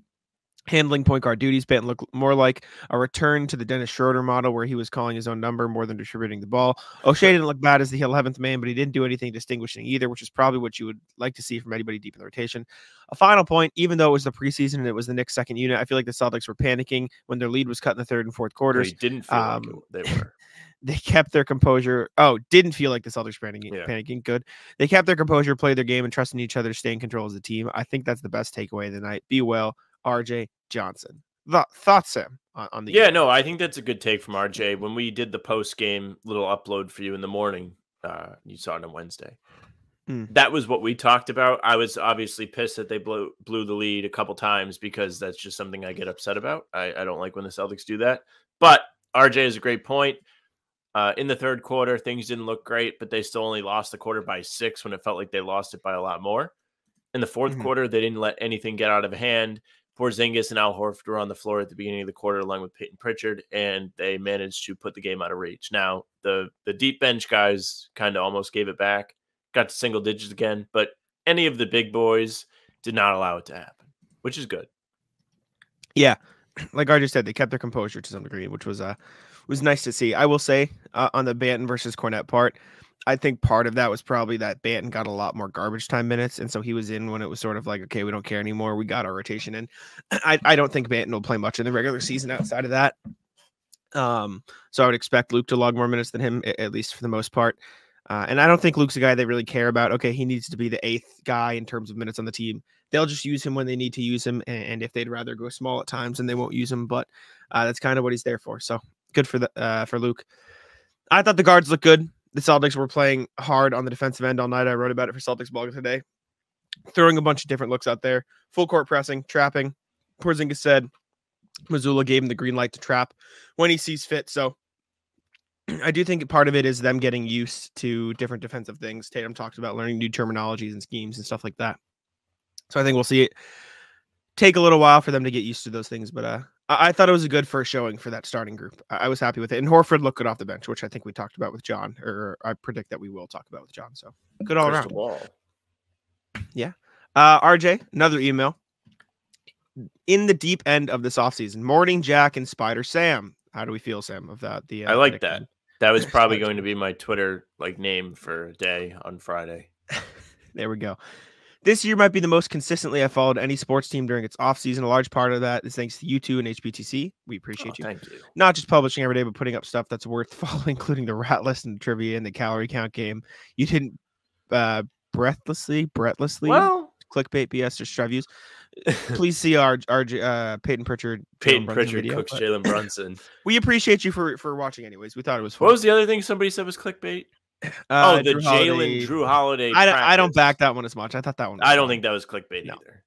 Handling point guard duties, Banton looked more like a return to the Dennis Schroeder model, where he was calling his own number more than distributing the ball. O'Shea didn't look bad as the 11th man, but he didn't do anything distinguishing either, which is probably what you would like to see from anybody deep in the rotation. A final point, even though it was the preseason and it was the Knicks' second unit, I feel like the Celtics were panicking when their lead was cut in the third and fourth quarters. They didn't feel like they were. They kept their composure. Oh, didn't feel like the Celtics panicking. Good. They kept their composure, played their game, and trusted each other to stay in control as a team. I think that's the best takeaway of the night. Be well, RJ Johnson. Thoughts, Sam, on the game? No, I think that's a good take from RJ. When we did the post-game little upload for you in the morning, you saw it on Wednesday. That was what we talked about. I was obviously pissed that they blew the lead a couple times because that's just something I get upset about. I don't like when the Celtics do that. But RJ is a great point. In the third quarter, things didn't look great, but they still only lost the quarter by 6 when it felt like they lost it by a lot more. In the fourth quarter, they didn't let anything get out of hand. Porzingis and Al Horford were on the floor at the beginning of the quarter along with Peyton Pritchard, and they managed to put the game out of reach. Now, the deep bench guys kind of almost gave it back, got to single digits again, but any of the big boys did not allow it to happen, which is good. Yeah, like RJ said, they kept their composure to some degree, which was nice to see. I will say on the Banton versus Kornet part, I think part of that was probably that Banton got a lot more garbage time minutes, and so he was in when it was sort of like, okay, we don't care anymore. We got our rotation in. I don't think Banton will play much in the regular season outside of that. So I would expect Luke to log more minutes than him, at least for the most part. And I don't think Luke's a guy they really care about. Okay, he needs to be the 8th guy in terms of minutes on the team. They'll just use him when they need to use him, and if they'd rather go small at times, then they won't use him. But that's kind of what he's there for. So good for Luke. I thought the guards looked good. The Celtics were playing hard on the defensive end all night. I wrote about it for Celtics blog today. Throwing a bunch of different looks out there. Full court pressing, trapping. Porzingis said Mazzulla gave him the green light to trap when he sees fit. So I do think part of it is them getting used to different defensive things. Tatum talked about learning new terminologies and schemes and stuff like that. So I think we'll see it take a little while for them to get used to those things. But I thought it was a good first showing for that starting group. I was happy with it. And Horford looked good off the bench, which I think we talked about with John, or I predict that we will talk about with John. So good all around. Yeah. RJ, another email. In the deep end of this offseason, Morning Jack and Spider Sam. How do we feel, Sam, of that? I like that. That was probably going to be my Twitter name for a day on Friday. There we go. This year might be the most consistently I've followed any sports team during its offseason. A large part of that is thanks to you two and HBTC. We appreciate you. Thank you. Not just publishing every day, but putting up stuff that's worth following, including the rat list and the trivia and the calorie count game. You didn't breathlessly clickbait BS or Strive views. Please see our Peyton Pritchard. Peyton Pritchard cooks Jalen Brunson. We appreciate you for watching anyways. We thought it was fun. What was the other thing somebody said was clickbait? The Drew Holiday. I don't back that one as much. I thought that one was I don't think that was clickbait either.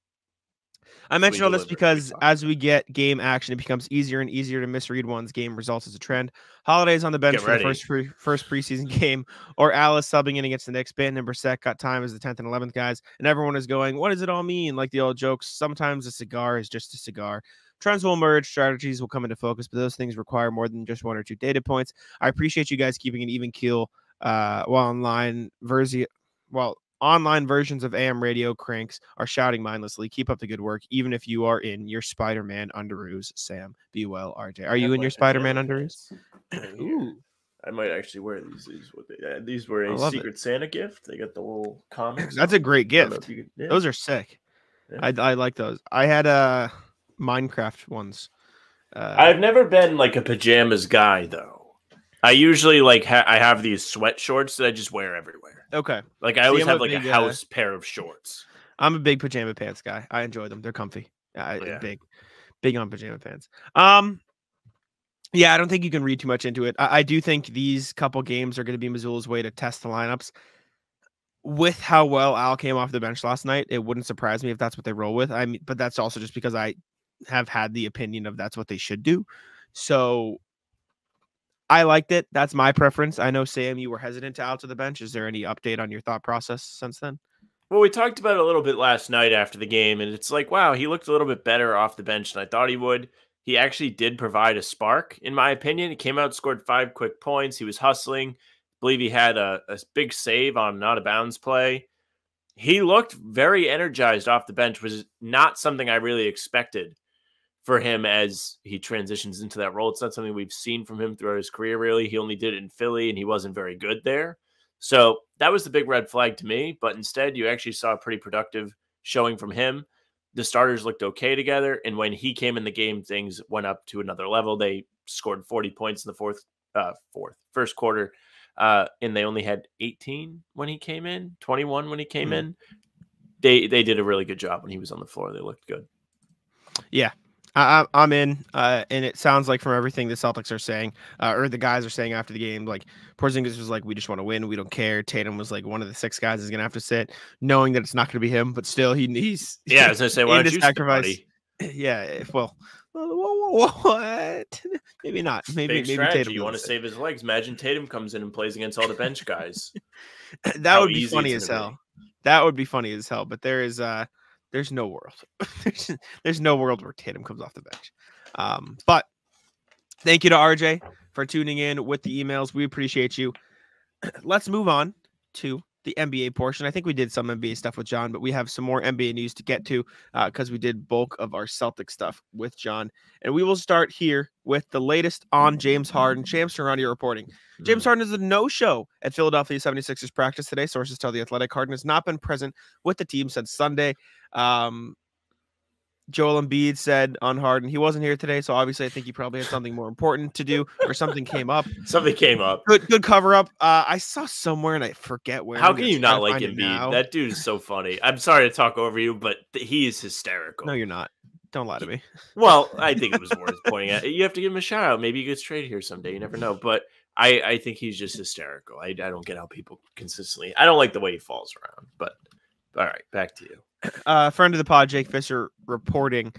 I mentioned all this because as we get game action, it becomes easier and easier to misread one's game results as a trend. Holiday's on the bench for the first preseason game, or Alice subbing in against the Knicks. Banton and Brissett got time as the 10th and 11th guys, and everyone is going, what does it all mean? Like the old jokes, sometimes a cigar is just a cigar. Trends will emerge, strategies will come into focus, but those things require more than just 1 or 2 data points. I appreciate you guys keeping an even keel while online versions of AM radio cranks are shouting mindlessly. Keep up the good work, even if you are in your Spider-Man underoos. Sam, be well, RJ. Are you in your Spider-Man underoos? Ooh. I might actually wear these. These were a Secret Santa gift. They got the little comics. That's a great gift. Those are sick. Yeah. I like those. I had Minecraft ones. I've never been like a pajamas guy though. I usually like I have these sweat shorts that I just wear everywhere. Okay. Like I always have like a house pair of shorts. I'm a big pajama pants guy. I enjoy them. They're comfy. Big on pajama pants. Yeah, I don't think you can read too much into it. I do think these couple games are going to be Missoula's way to test the lineups. With how well Al came off the bench last night, it wouldn't surprise me if that's what they roll with. I mean, but that's also just because I have had the opinion of that's what they should do. So I liked it. That's my preference. I know, Sam, you were hesitant to Al to the bench. Is there any update on your thought process since then? Well, we talked about it a little bit last night after the game, and it's like, wow, he looked a little bit better off the bench than I thought he would. He actually did provide a spark, in my opinion. He came out, scored 5 quick points. He was hustling. I believe he had a big save on an out-of-bounds play. He looked very energized off the bench, which is not something I really expected for him as he transitions into that role. It's not something we've seen from him throughout his career, really. He only did it in Philly, and he wasn't very good there. So that was the big red flag to me. But instead, you actually saw a pretty productive showing from him. The starters looked okay together, and when he came in the game, things went up to another level. They scored 40 points in the first quarter, and they only had 18 when he came in, 21 when he came in. They did a really good job when he was on the floor. They looked good. Yeah, I'm in, and it sounds like from everything the Celtics are saying, or the guys are saying after the game, like Porzingis was like, we just want to win, we don't care. Tatum was like, one of the 6 guys is gonna have to sit, knowing that it's not gonna be him, but still he's I was gonna say, why don't you sacrifice? Yeah, well, what? Maybe not. Maybe Tatum. You want to save his legs? Imagine Tatum comes in and plays against all the bench guys. That would be funny as hell. That would be funny as hell. But there's no world. there's no world where Tatum comes off the bench. But thank you to RJ for tuning in with the emails. We appreciate you. Let's move on to the NBA portion. I think we did some NBA stuff with John, but we have some more NBA news to get to because we did bulk of our Celtic stuff with John. And we will start here with the latest on James Harden. James Serrani reporting. James Harden is a no-show at Philadelphia 76ers practice today. Sources tell The Athletic Harden has not been present with the team since Sunday. Joel Embiid said on Harden, he wasn't here today, so obviously I think he probably had something more important to do, or something came up. Something came up. Good cover up. I saw somewhere and I forget where. How can you not like Embiid? That dude is so funny. I'm sorry to talk over you, but he is hysterical. No, you're not. Don't lie to me. Well, I think it was worth pointing out. You have to give him a shout out. Maybe he gets traded here someday. You never know. But I think he's just hysterical. I don't get how people consistently. I don't like the way he falls around. But all right, back to you. Friend of the pod, Jake Fisher, reporting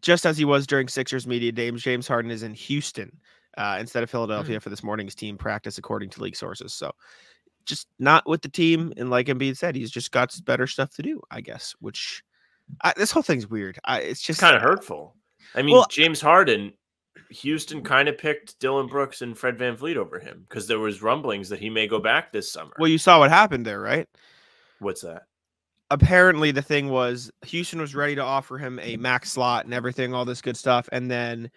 just as he was during Sixers media days, James Harden is in Houston instead of Philadelphia for this morning's team practice, according to league sources. So just not with the team. And like Embiid said, he's just got better stuff to do, I guess, which this whole thing's weird. It's just kind of hurtful. I mean, James Harden, Houston kind of picked Dylan Brooks and Fred VanVleet over him because there was rumblings that he may go back this summer. Well, you saw what happened there, right? What's that? Apparently the thing was Houston was ready to offer him a max slot and everything, all this good stuff. And then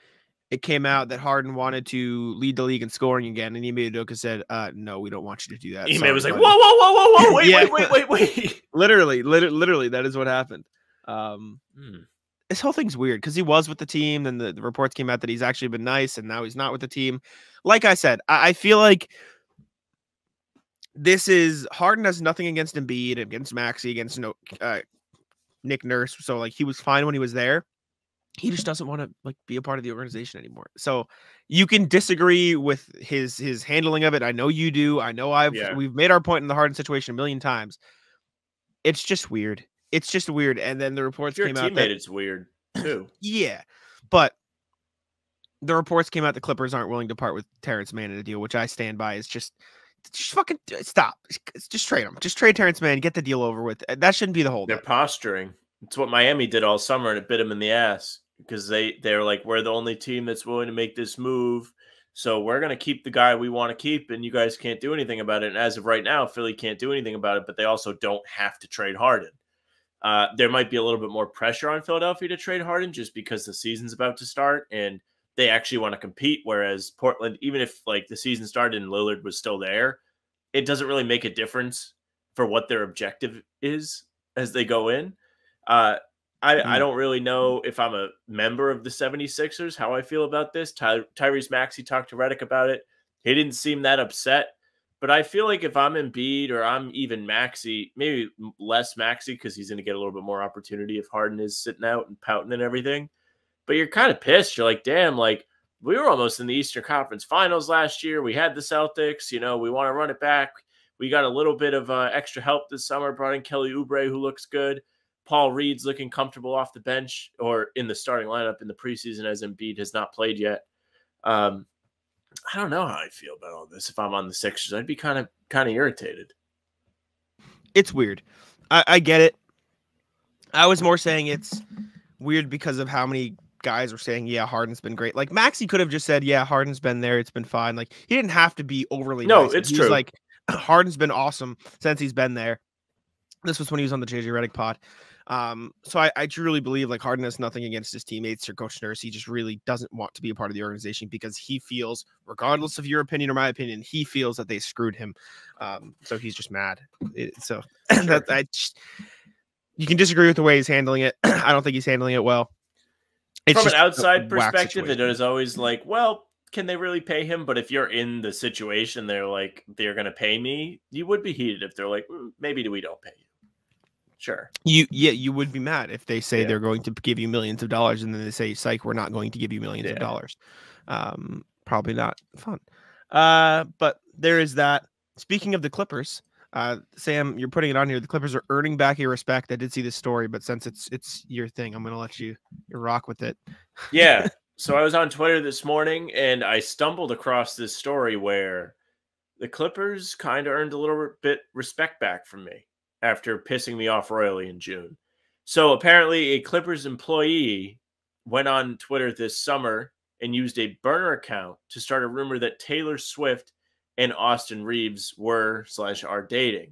it came out that Harden wanted to lead the league in scoring again. And Ime Udoka said, no, we don't want you to do that. Ime was like, whoa, wait. Literally, that is what happened. This whole thing's weird because he was with the team. Then the reports came out that he's actually been nice and now he's not with the team. Like I said, I feel like this is Harden has nothing against Embiid, against Maxey, against Nick Nurse. So like he was fine when he was there. He just doesn't want to like be a part of the organization anymore. So you can disagree with his handling of it. I know you do. I know we've made our point in the Harden situation a million times. It's just weird. It's just weird. And then the reports came out that it's weird too. Yeah, but the reports came out the Clippers aren't willing to part with Terrence Mann in a deal, which I stand by. Is just fucking stop. Just trade him. Just trade Terrence Mann. Get the deal over with. That shouldn't be the whole. They're posturing. It's what Miami did all summer, and it bit him in the ass. because they're like, we're the only team that's willing to make this move. So we're going to keep the guy we want to keep, and you guys can't do anything about it. And as of right now, Philly can't do anything about it, but they also don't have to trade Harden. There might be a little bit more pressure on Philadelphia to trade Harden just because the season's about to start and they actually want to compete. Whereas Portland, even if like the season started and Lillard was still there, it doesn't really make a difference for what their objective is as they go in. I don't really know if I'm a member of the 76ers, how I feel about this. Tyrese Maxey talked to Redick about it. He didn't seem that upset. But I feel like if I'm Embiid or I'm even Maxey, maybe less Maxey because he's going to get a little bit more opportunity if Harden is sitting out and pouting and everything. But you're kind of pissed. You're like, damn, like we were almost in the Eastern Conference Finals last year. We had the Celtics. You know, we want to run it back. We got a little bit of extra help this summer. Brought in Kelly Oubre, who looks good. Paul Reed's looking comfortable off the bench or in the starting lineup in the preseason as Embiid has not played yet. I don't know how I feel about all this. If I'm on the Sixers, I'd be kind of irritated. It's weird. I get it. I was more saying it's weird because of how many guys were saying, yeah, Harden's been great. Like Maxey could have just said, yeah, Harden's been there. It's been fine. Like he didn't have to be overly No, nice. it's He true. was like, Harden's been awesome since he's been there. This was when he was on the JJ Redick pod. So I truly believe like Harden has nothing against his teammates or Coach Nurse. He just really doesn't want to be a part of the organization because he feels, regardless of your opinion or my opinion, he feels that they screwed him. So he's just mad. So you can disagree with the way he's handling it. I don't think he's handling it well. It's from an outside whack perspective, situation. it is always like, well, can they really pay him? But if you're in the situation, they're like, they're going to pay me. You would be heated if they're like, maybe we don't pay you. Sure. You would be mad if they say they're going to give you millions of dollars and then they say, psych, we're not going to give you millions of dollars. Probably not fun. But there is that. Speaking of the Clippers, Sam, you're putting it on here. The Clippers are earning back your respect. I did see this story, but since it's your thing, I'm going to let you rock with it. Yeah. So I was on Twitter this morning and I stumbled across this story where the Clippers kind of earned a little bit respect back from me after pissing me off royally in June. So apparently a Clippers employee went on Twitter this summer and used a burner account to start a rumor that Taylor Swift and Austin Reaves were/are dating.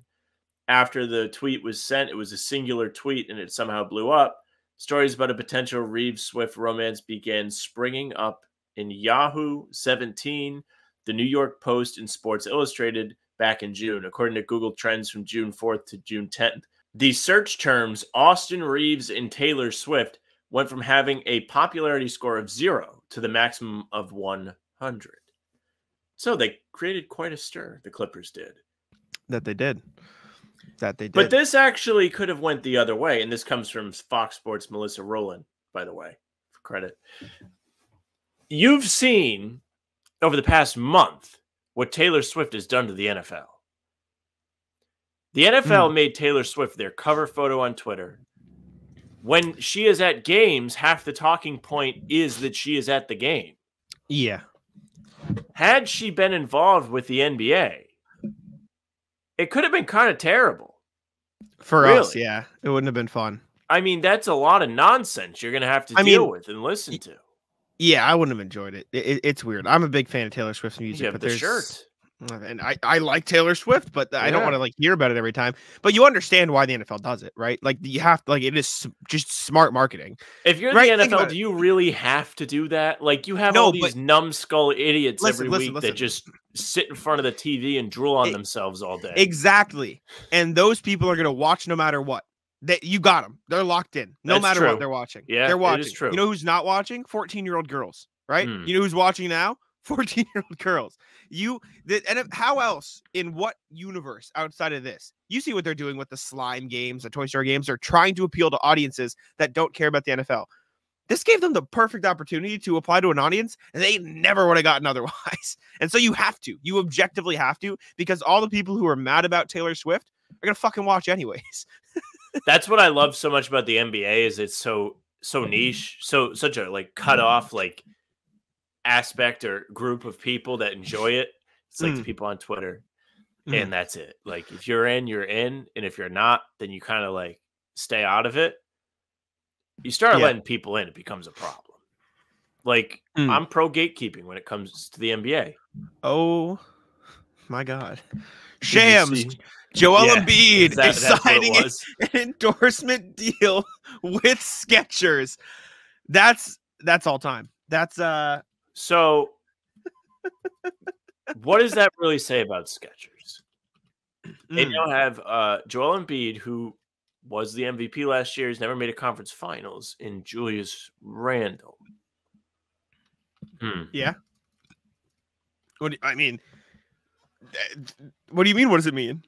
After the tweet was sent, it was a singular tweet and it somehow blew up. Stories about a potential Reaves-Swift romance began springing up in Yahoo 17, the New York Post, and Sports Illustrated back in June, according to Google Trends from June 4th to June 10th. The search terms Austin Reaves and Taylor Swift went from having a popularity score of 0 to the maximum of 100. So they created quite a stir, the Clippers did. That they did. But this actually could have went the other way, and this comes from Fox Sports' Melissa Rowland, by the way, for credit. You've seen over the past month what Taylor Swift has done to the NFL. The NFL made Taylor Swift their cover photo on Twitter. When she is at games, half the talking point is that she is at the game. Yeah. Had she been involved with the NBA, it could have been kind of terrible. For us, yeah. It wouldn't have been fun. I mean, that's a lot of nonsense you're going to have to deal with and listen to. Yeah, I wouldn't have enjoyed it. It's weird. I'm a big fan of Taylor Swift's music. You have the shirt. And I like Taylor Swift, but I don't want to like hear about it every time. But you understand why the NFL does it, right? Like you have to, like it is just smart marketing. If you're the NFL, do you really have to do that? Like you have all these numbskull idiots every week that just sit in front of the TV and drool on themselves all day. Exactly. And those people are going to watch no matter what. You got them. They're locked in no matter what they're watching. Yeah, they're watching. It is true. You know who's not watching? 14-year-old girls, right? You know who's watching now? 14-year-old girls. How else, in what universe outside of this? You see what they're doing with the slime games, the Toy Story games. They're trying to appeal to audiences that don't care about the NFL. This gave them the perfect opportunity to apply to an audience, and they never would have gotten otherwise. And so you have to. You objectively have to, because all the people who are mad about Taylor Swift are going to fucking watch anyways. That's what I love so much about the NBA is it's so niche, such a like cut off like aspect or group of people that enjoy it. It's like the people on Twitter, and that's it. Like if you're in, you're in, and if you're not, then you kind of like stay out of it. You start letting people in, it becomes a problem. Like, I'm pro gatekeeping when it comes to the NBA. Oh, my God. Shams. See? Joel Embiid is that's signing an endorsement deal with Skechers. That's all time. That's So what does that really say about Skechers? They now have Joel Embiid, who was the MVP last year. He's never made a conference finals, in Julius Randle. Yeah. What do you mean? What does it mean?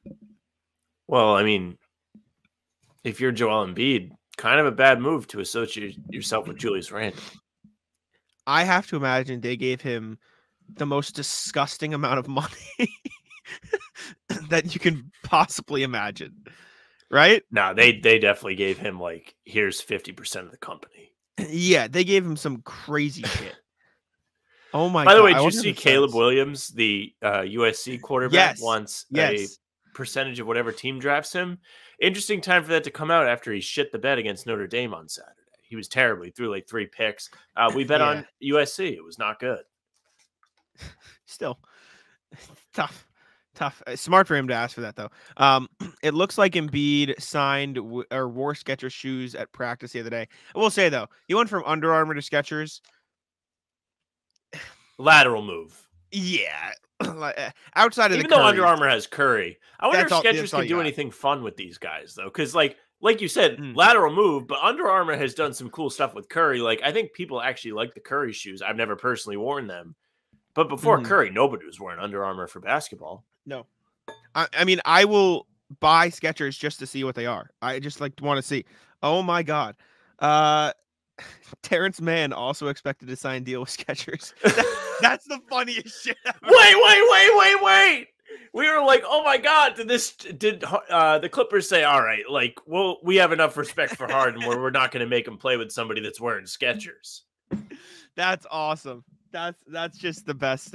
Well, I mean, if you're Joel Embiid, kind of a bad move to associate yourself with Julius Randle. I have to imagine they gave him the most disgusting amount of money that you can possibly imagine. Right? No, they definitely gave him like, here's 50% of the company. Yeah, they gave him some crazy shit. Oh my God. By the way, did you see Caleb Williams, the USC quarterback, wants a percentage of whatever team drafts him? Interesting time for that to come out after he shit the bed against Notre Dame on Saturday. He was terrible. He threw like 3 picks. We bet on USC. It was not good. Still tough. Smart for him to ask for that, though. It looks like Embiid signed or wore Skechers shoes at practice the other day. I will say, though, he went from Under Armour to Skechers. Lateral move. Yeah. Outside of Even though Under Armour has Curry, I wonder if Skechers can do anything fun with these guys, though. Because, like you said, lateral move, but Under Armour has done some cool stuff with Curry. Like, I think people actually like the Curry shoes. I've never personally worn them. But before Curry, nobody was wearing Under Armour for basketball. No. I mean, I will buy Skechers just to see what they are. I just want to see. Oh, my God. Terrence Mann also expected to sign a deal with Skechers. That's the funniest shit ever. Wait. We were like, oh my God, did the Clippers say, all right, like, well, we have enough respect for Harden where we're not going to make him play with somebody that's wearing Skechers. That's awesome. That's just the best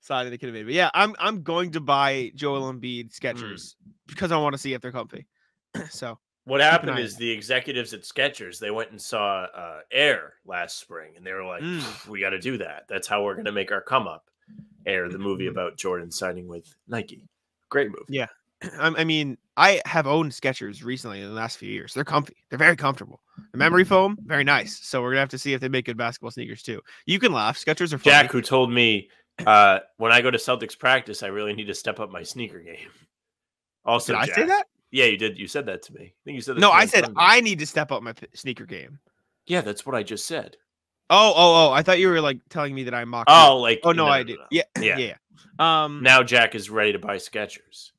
signing they could have made. But yeah, I'm going to buy Joel Embiid Skechers because I want to see if they're comfy. So what happened is the executives at Skechers, they went and saw Air last spring, and they were like, we got to do that. That's how we're going to make our come up. Air, the movie about Jordan signing with Nike. Great movie. Yeah. I mean, I have owned Skechers recently in the last few years. They're comfy. They're very comfortable. The memory foam, very nice. So we're going to have to see if they make good basketball sneakers too. You can laugh. Skechers are funny. Jack, who told me when I go to Celtics practice, I really need to step up my sneaker game. Also, did Jack, I say that? Yeah, you did. You said that to me. I think you said that. No, I said I need to step up my sneaker game. Yeah, that's what I just said. Oh! I thought you were like telling me that I mocked. Oh, like no, I did. No. Yeah. Now Jack is ready to buy Skechers.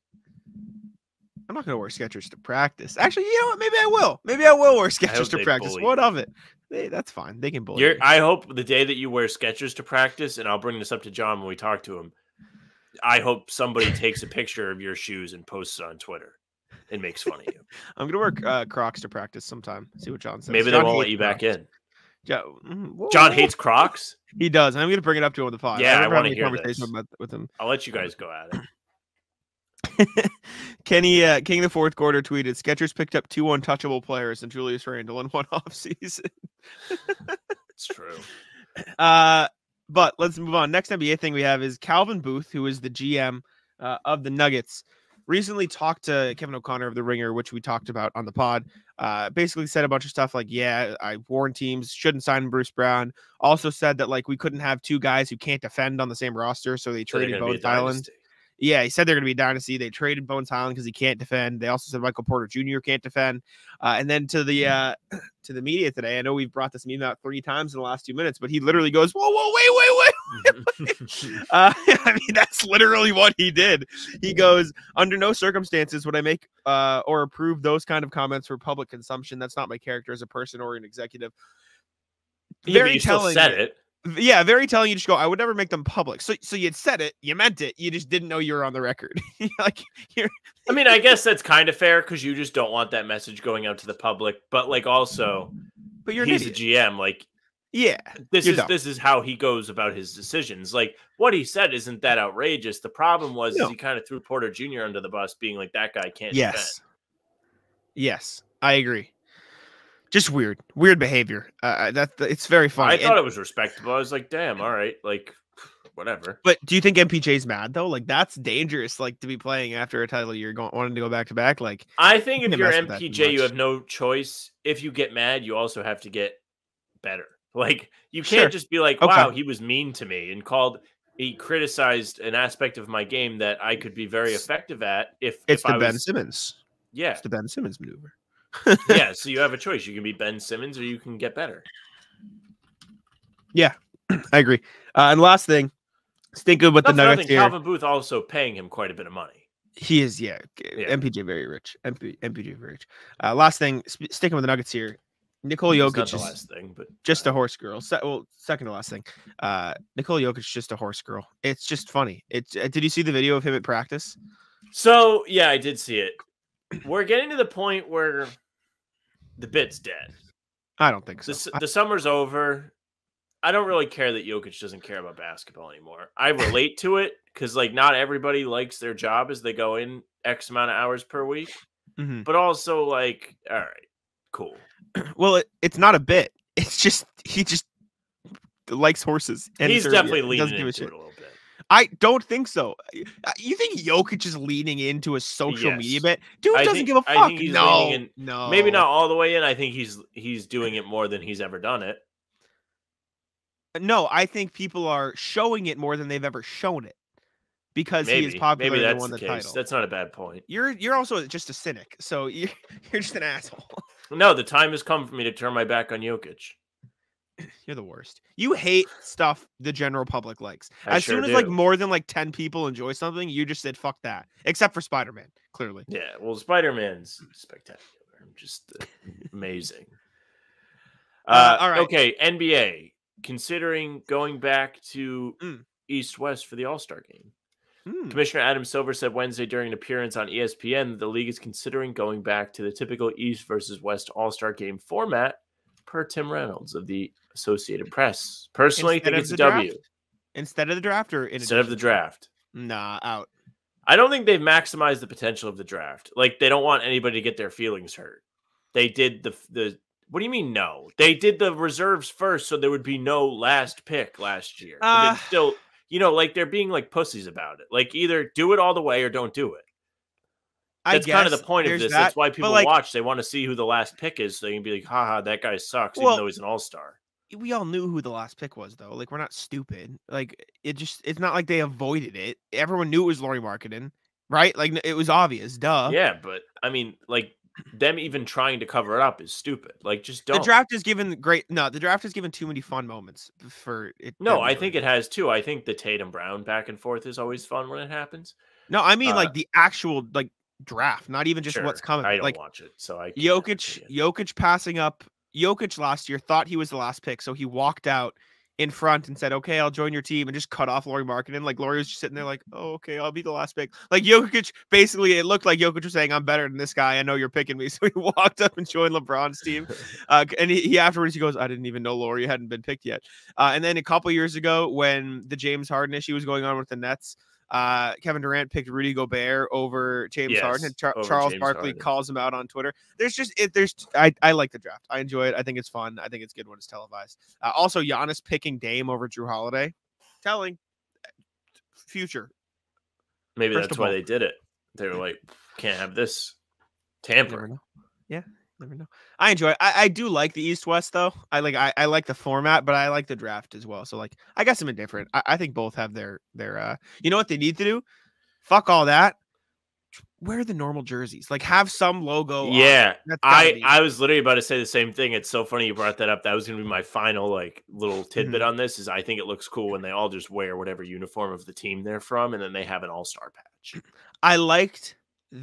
I'm not gonna wear Skechers to practice. Actually, you know what? Maybe I will. Maybe I will wear Skechers to practice. What of it? That's fine. They can bully me. I hope the day that you wear Skechers to practice, and I'll bring this up to John when we talk to him. I hope somebody takes a picture of your shoes and posts it on Twitter and makes fun of you. I'm gonna wear Crocs to practice sometime. See what John says. Maybe they won't let you back in. John hates Crocs. He does. I'm going to bring it up to him on the pod. Yeah, I want to hear this with him. I'll let you guys go at it. Kenny King the fourth quarter tweeted, Skechers picked up 2 untouchable players and Julius Randle in one offseason. It's true. But let's move on. Next NBA thing we have is Calvin Booth, who is the GM of the Nuggets, recently talked to Kevin O'Connor of The Ringer, which we talked about on the pod. Basically said a bunch of stuff like, I warned teams shouldn't sign Bruce Brown. Also said that like we couldn't have 2 guys who can't defend on the same roster, so they traded Bones Highland. Yeah, he said they're going to be a dynasty. They traded Bones Highland because he can't defend. They also said Michael Porter Jr. can't defend. And then to the media today, I know we've brought this meme out 3 times in the last 2 minutes, but he literally goes, whoa, wait. I mean, that's literally what he did. He goes, under no circumstances would I make or approve those kind of comments for public consumption. That's not my character as a person or an executive. Very telling. Still said it. Yeah, very telling. You just go, I would never make them public. So you'd said it, you meant it, you just didn't know you were on the record. I mean, I guess that's kind of fair because you just don't want that message going out to the public. But like, also, he's a GM. Like, yeah, this is how he goes about his decisions. Like, what he said isn't that outrageous. The problem was he kind of threw Porter Jr. under the bus, being like, that guy can't defend. Yes, I agree. Just weird behavior. It's very funny. I thought it was respectable. I was like, damn, all right, like whatever. But do you think MPJ's mad though? Like that's dangerous. Like to be playing after a title you're wanting to go back to back. Like I think if you're MPJ, you have no choice. If you get mad, you also have to get better. Like you can't just be like, wow, he was mean to me and he criticized an aspect of my game that I could be very effective at. If Ben Simmons. Yeah, it's the Ben Simmons maneuver. Yeah, so you have a choice. You can be Ben Simmons or you can get better. Yeah, I agree. And last thing, sticking with the Nuggets here. Calvin Booth also paying him quite a bit of money. He is, yeah. MPJ very rich. MPJ very rich. Last thing, sticking with the Nuggets here. Nikola Jokic not the last thing, but just a horse girl. Second to last thing. Nikola Jokic is just a horse girl. It's just funny. Did you see the video of him at practice? So yeah, I did see it. We're getting to the point where the bit's dead. I don't think so. The summer's over. I don't really care that Jokic doesn't care about basketball anymore. I relate to it because like not everybody likes their job as they go in X amount of hours per week. Mm-hmm. But also like, all right, cool. Well, it's not a bit. It's just he just likes horses. And he's definitely leaning into it a little bit. I don't think so. You think Jokic is leaning into a social media bit? Dude doesn't give a fuck. I think he's no, leaning in, no, maybe not all the way in. I think he's doing it more than he's ever done it. No, I think people are showing it more than they've ever shown it because he is popular. Maybe and that's won the title. That's not a bad point. You're also just a cynic, so you're just an asshole. No, the time has come for me to turn my back on Jokic. You're the worst. You hate stuff the general public likes. As soon as do. like more than like 10 people enjoy something, you just said fuck that. Except for Spider-Man, clearly. Yeah, well, Spider-Man's spectacular. Just amazing. All right. Okay, NBA. Considering going back to East-West for the All-Star game. Commissioner Adam Silver said Wednesday during an appearance on ESPN that the league is considering going back to the typical East versus West All-Star game format per Tim Reynolds of the Associated Press. Personally, I think it's a W. Instead of the draft or instead of the draft? Nah, out. I don't think they've maximized the potential of the draft. Like, they don't want anybody to get their feelings hurt. They did the what do you mean no? They did the reserves first, so there would be no last pick last year. But then still, you know, like they're being like pussies about it. Like either do it all the way or don't do it. That's kind of the point of this. That's why people watch. They want to see who the last pick is, so they can be like, haha, that guy sucks, even though he's an all-star. We all knew who the last pick was, though. Like, we're not stupid. Like, it's not like they avoided it. Everyone knew it was Lauri Markkanen, right? Like, it was obvious, duh. Yeah, but I mean, like, them even trying to cover it up is stupid. Like, just don't. The draft has given the draft has given too many fun moments for it. No, I think it has too. I think the Tatum Brown back and forth is always fun when it happens. No, I mean like the actual like draft, not even just what's coming. I don't like, watch it, so I Jokic passing up. Jokic last year thought he was the last pick, so he walked out in front and said, "Okay, I'll join your team," and just cut off Lauri Markkanen. Like Lauri was just sitting there, like, "Oh, okay, I'll be the last pick." Like Jokic, basically, it looked like Jokic was saying, "I'm better than this guy. I know you're picking me." So he walked up and joined LeBron's team. And he afterwards he goes, "I didn't even know Lauri hadn't been picked yet." And then a couple years ago, when the James Harden issue was going on with the Nets, Kevin Durant picked Rudy Gobert over James Harden, and Charles Barkley calls him out on Twitter. I like the draft. I enjoy it. I think it's fun. I think it's good when it's televised. Also, Giannis picking Dame over Drew Holiday, telling future. Maybe that's why they did it. They were like, can't have this tampering. Yeah. Never know. I enjoy it. I do like the East West though. I like the format, but I like the draft as well. So like I guess I'm indifferent. I think both have their you know what they need to do? Fuck all that. Wear the normal jerseys. Like have some logo. Yeah. I was literally about to say the same thing. It's so funny you brought that up. That was gonna be my final like little tidbit on this is I think it looks cool when they all just wear whatever uniform of the team they're from and then they have an all-star patch. I liked but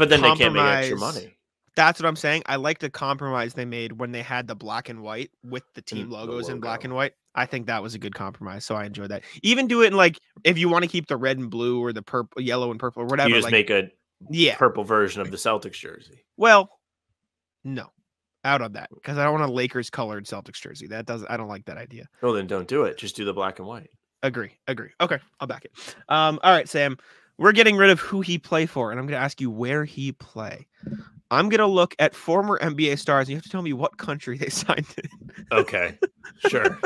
then they can't make extra money. That's what I'm saying. I like the compromise they made when they had the black and white with the team logos in black and white. I think that was a good compromise. So I enjoyed that. Even do it in like, if you want to keep the red and blue or the purple, yellow and purple or whatever. You just make a purple version of the Celtics jersey. Well, no, out on that. Cause I don't want a Lakers colored Celtics jersey. I don't like that idea. Well, then don't do it. Just do the black and white. Agree. Okay. I'll back it. All right, Sam, we're getting rid of who he play for. And I'm going to ask you where he play. I'm gonna look at former NBA stars. And you have to tell me what country they signed in. Okay, sure.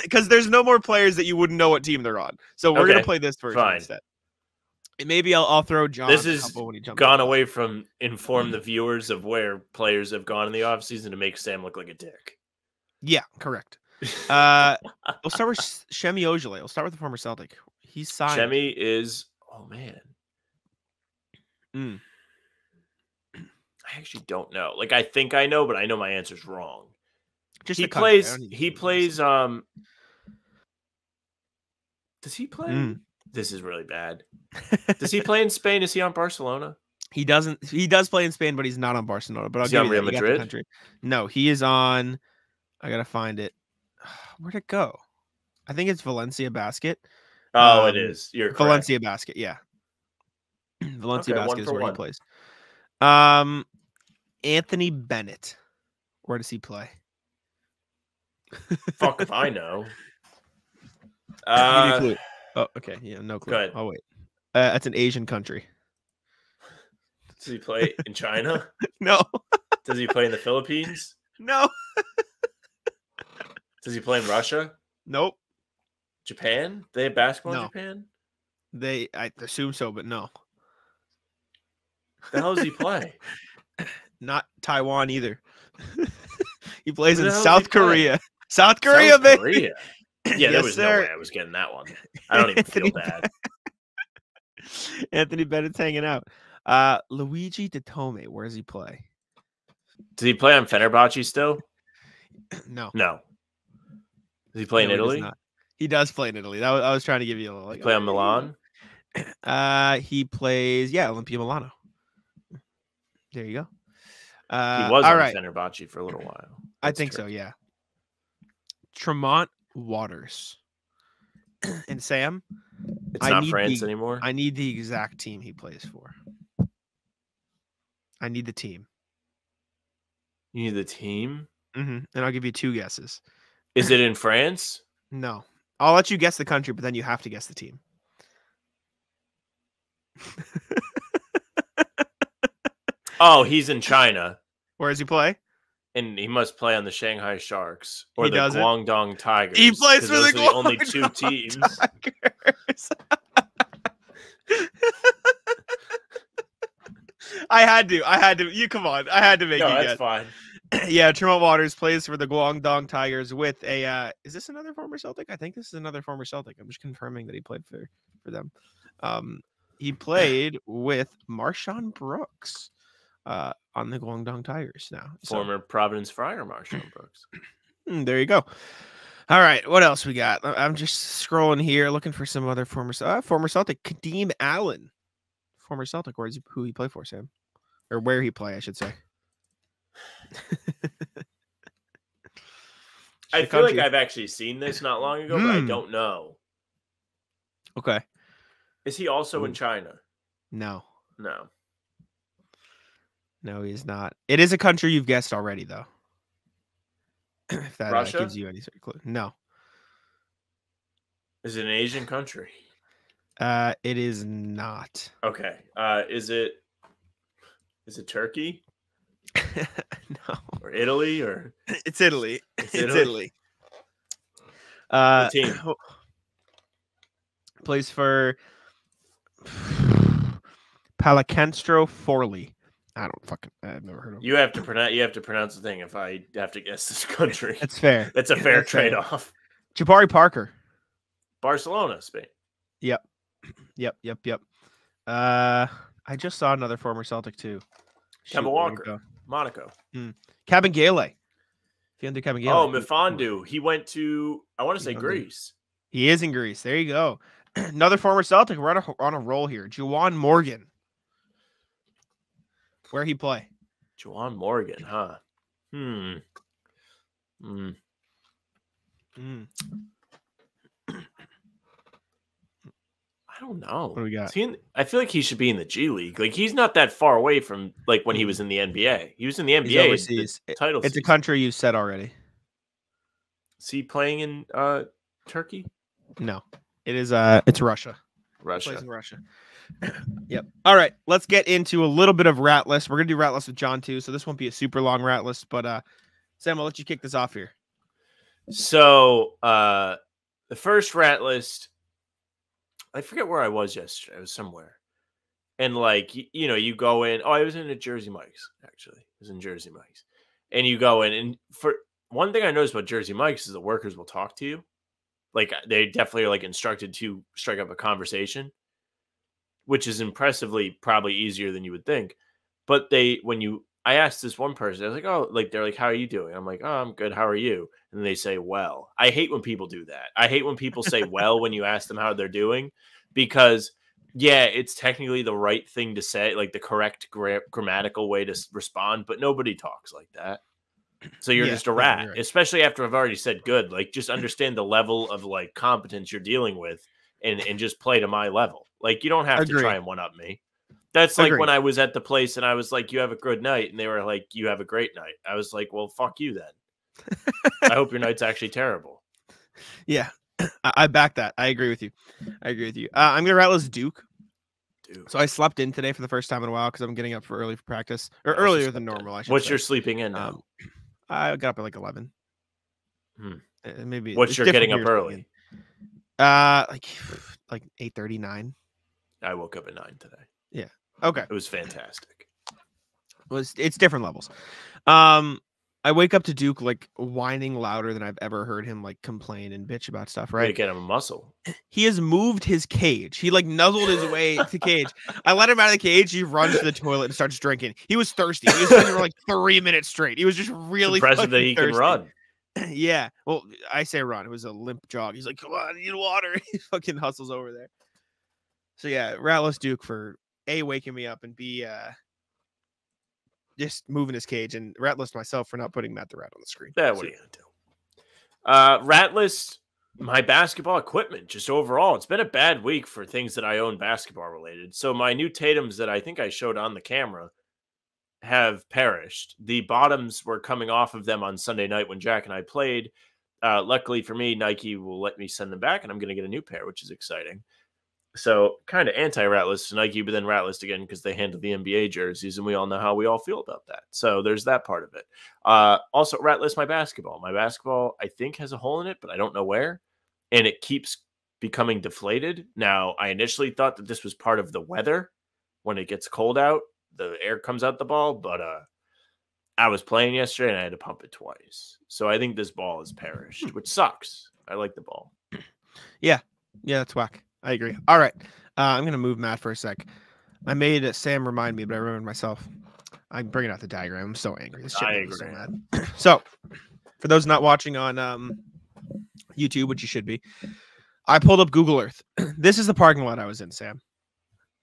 Because there's no more players that you wouldn't know what team they're on. So we're gonna play this version instead. And maybe I'll throw John. This has gone away from inform the viewers of where players have gone in the offseason to make Sam look like a dick. Yeah, correct. We'll start with Shemi Ojeleye. We'll start with the former Celtic. He's signed. Shemi is. Oh man. I actually don't know. Like I think I know, but I know my answer's wrong. Just he plays. He plays. Does he play? This is really bad. Does he play in Spain? Is he on Barcelona? He doesn't. He does play in Spain, but he's not on Barcelona. But I'll give on you Real Madrid. No, he is on. I gotta find it. Where'd it go? I think it's Valencia Basket. Oh, it is. You're correct. Valencia Basket. Yeah, Valencia Basket is where he plays. Anthony Bennett. Where does he play? Fuck if I know. Oh, okay. Yeah, no clue. Go ahead. Oh, wait. That's an Asian country. Does he play in China? No. Does he play in the Philippines? No. Does he play in Russia? Nope. Japan? They have basketball in No. Japan? I assume so, but no. The hell does he play? Not Taiwan either. He plays Where in the hell South does he play? Korea. South Korea, baby. Korea. Yeah, there was no sir. way I was getting that one. I don't even feel bad. Anthony Bennett's hanging out. Luigi Datome, where does he play? Does he play on Fenerbahce still? No. No. Does he play in Italy? He does play in Italy. I was trying to give you a little. Like, play on Milan? He plays, Olympia Milano. There you go. He was on Fenerbahce for a little while. I think so, yeah. Tremont Waters. And Sam, it's not France anymore. I need the exact team he plays for. I need the team. You need the team? Mm-hmm. And I'll give you 2 guesses. Is it in France? No. I'll let you guess the country, but then you have to guess the team. Oh, he's in China. Where does he play? And he must play on the Shanghai Sharks or the doesn't. Guangdong Tigers. He plays for the Guangdong only 2 teams. Tigers. I had to. You come on. I had to make you guess. That's fine. Yeah, Tremont Waters plays for the Guangdong Tigers with a. Is this another former Celtic? I think this is another former Celtic. I'm just confirming that he played for them. He played with Marshawn Brooks on the Guangdong Tigers now. Former Providence Friar Marshawn Brooks. There you go. All right, what else we got? I'm just scrolling here looking for some other former Celtic. Kadeem Allen, former Celtic. Who he play for, Sam? Or where he play, I should say. I feel like I've actually seen this not long ago, but I don't know. Okay. Is he also in China? No. No. No, he's not. It is a country you've guessed already, though. If that gives you any sort of clue. No. Is it an Asian country? It is not. Okay. Is it Turkey? No. Or Italy? Or it's Italy. It's Italy. Team. Plays for Palicastro Forlì. I've never heard of him. You have to pronounce the thing if I have to guess this country. That's fair. That's a fair trade-off. Jabari Parker. Barcelona, Spain. Yep. I just saw another former Celtic too. Kemba Walker. Monaco. Cabin Gale. Cabin Gale. Oh, Mfondu. He went to, I want to say Greece. He is in Greece. There you go. Another former Celtic. We're on a roll here. Juwan Morgan. Where he play? Juwan Morgan, huh? I don't know. What do we got? I feel like he should be in the G League. Like he's not that far away from like when he was in the NBA. He was in the NBA. Overseas. Title. It's a country you said already. Is he playing in Turkey? No. It is. It's Russia. Russia. Plays in Russia. Yep. All right. Let's get into a little bit of rat list. We're gonna do rat list with John too, so this won't be a super long rat list. But Sam, I'll let you kick this off here. So the first rat list, I forget where I was yesterday. I was somewhere. And like, you go in. Oh, I was in a Jersey Mike's, actually. I was in Jersey Mike's. And you go in. And for one thing I noticed about Jersey Mike's is the workers will talk to you. Like, they definitely are like instructed to strike up a conversation, which is impressively probably easier than you would think. But I asked this one person, I was like, oh, like, they're like, how are you doing? I'm like, oh, I'm good. How are you? And they say, well. I hate when people do that. I hate when people say, well, when you ask them how they're doing, because yeah, it's technically the right thing to say, like the correct grammatical way to respond, but nobody talks like that. So you're just a rat, right. Especially after I've already said good. Like, just understand the level of like competence you're dealing with and just play to my level. Like, you don't have to try and one-up me. That's like when I was at the place and I was like, you have a good night. And they were like, you have a great night. I was like, well, fuck you then. I hope your night's actually terrible. Yeah, I back that. I agree with you. I'm going to rattle as Duke. So I slept in today for the first time in a while because I'm getting up early for practice, or earlier than normal. I should What's say. your sleeping in now? I got up at like 11. Maybe. What's your getting up early? Like 8:39. I woke up at 9 today. Yeah. Okay. It was fantastic. It's different levels. I wake up to Duke like whining louder than I've ever heard him like complain and bitch about stuff. Right? You get him a muscle. He has moved his cage. He like nuzzled his way to the cage. I let him out of the cage. He runs to the toilet and starts drinking. He was thirsty. He was sitting for like 3 minutes straight. He was just really impressive that he thirsty. Can run. Yeah. Well, I say run. It was a limp jog. He's like, come on, I need water. He fucking hustles over there. So yeah, ratless Duke for A, waking me up, and B, just moving his cage, and ratless myself for not putting Matt the Rat on the screen. Yeah, what are you gonna do? Ratless, my basketball equipment, just overall. It's been a bad week for things that I own basketball related. So my new Tatums that I think I showed on the camera have perished. The bottoms were coming off of them on Sunday night when Jack and I played. Luckily for me, Nike will let me send them back, and I'm going to get a new pair, which is exciting. So kind of anti-ratless to Nike, but then ratless again because they handle the NBA jerseys, and we all know how we all feel about that. So there's that part of it. Also, ratless my basketball. My basketball, I think, has a hole in it, but I don't know where. And it keeps becoming deflated. Now, I initially thought that this was part of the weather. When it gets cold out, the air comes out the ball. But I was playing yesterday, and I had to pump it twice. So I think this ball has perished, which sucks. I like the ball. Yeah, that's whack. I agree. All right. I'm going to move Matt for a sec. I made Sam remind me, but I remembered myself. I'm bringing out the diagram. I'm so angry. This shit makes me so mad. So, for those not watching on YouTube, which you should be, I pulled up Google Earth. This is the parking lot I was in, Sam.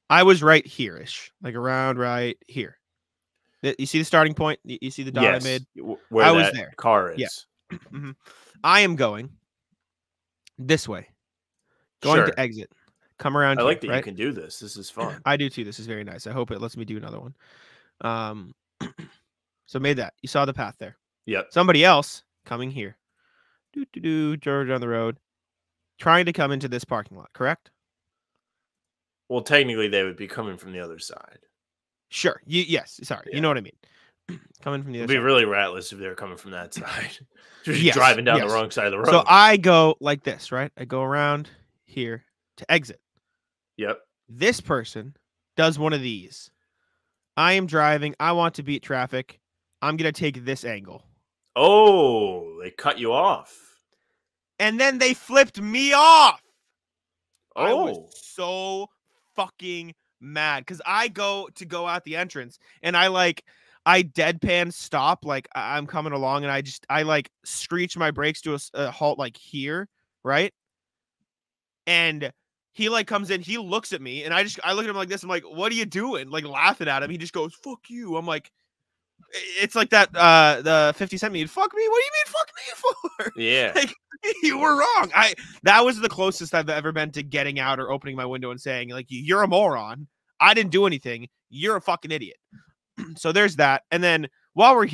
I was right here-ish, like around right here. You see the starting point? You see the dot I made? Where I was there. Car is. Yeah. Mm-hmm. I am going this way. Going to exit. Come around I here, like that right? you can do this. This is fun. I do too. This is very nice. I hope it lets me do another one. So made that. You saw the path there. Yep. Somebody else coming here. George on the road. Trying to come into this parking lot, correct? Well, technically they would be coming from the other side. Sure. Yes. Sorry. Yeah. You know what I mean. Coming from the other side. It'd be really ratless if they were coming from that side. Just driving down the wrong side of the road. So I go like this, right? I go around here to exit. Yep. This person does one of these. I am driving. I want to beat traffic. I'm going to take this angle. Oh, they cut you off. And then they flipped me off. Oh. I was so fucking mad because I go out the entrance and I deadpan stop, like I'm coming along, and I like screech my brakes to a halt like here, right? And he like comes in, he looks at me, and I look at him like this. I'm like, what are you doing? Like laughing at him. He just goes, fuck you. I'm like, it's like that the 50 Cent meme, fuck me. What do you mean fuck me for? Yeah. Like, you were wrong. That was the closest I've ever been to getting out or opening my window and saying, like, you're a moron. I didn't do anything. You're a fucking idiot. So there's that. And then while we're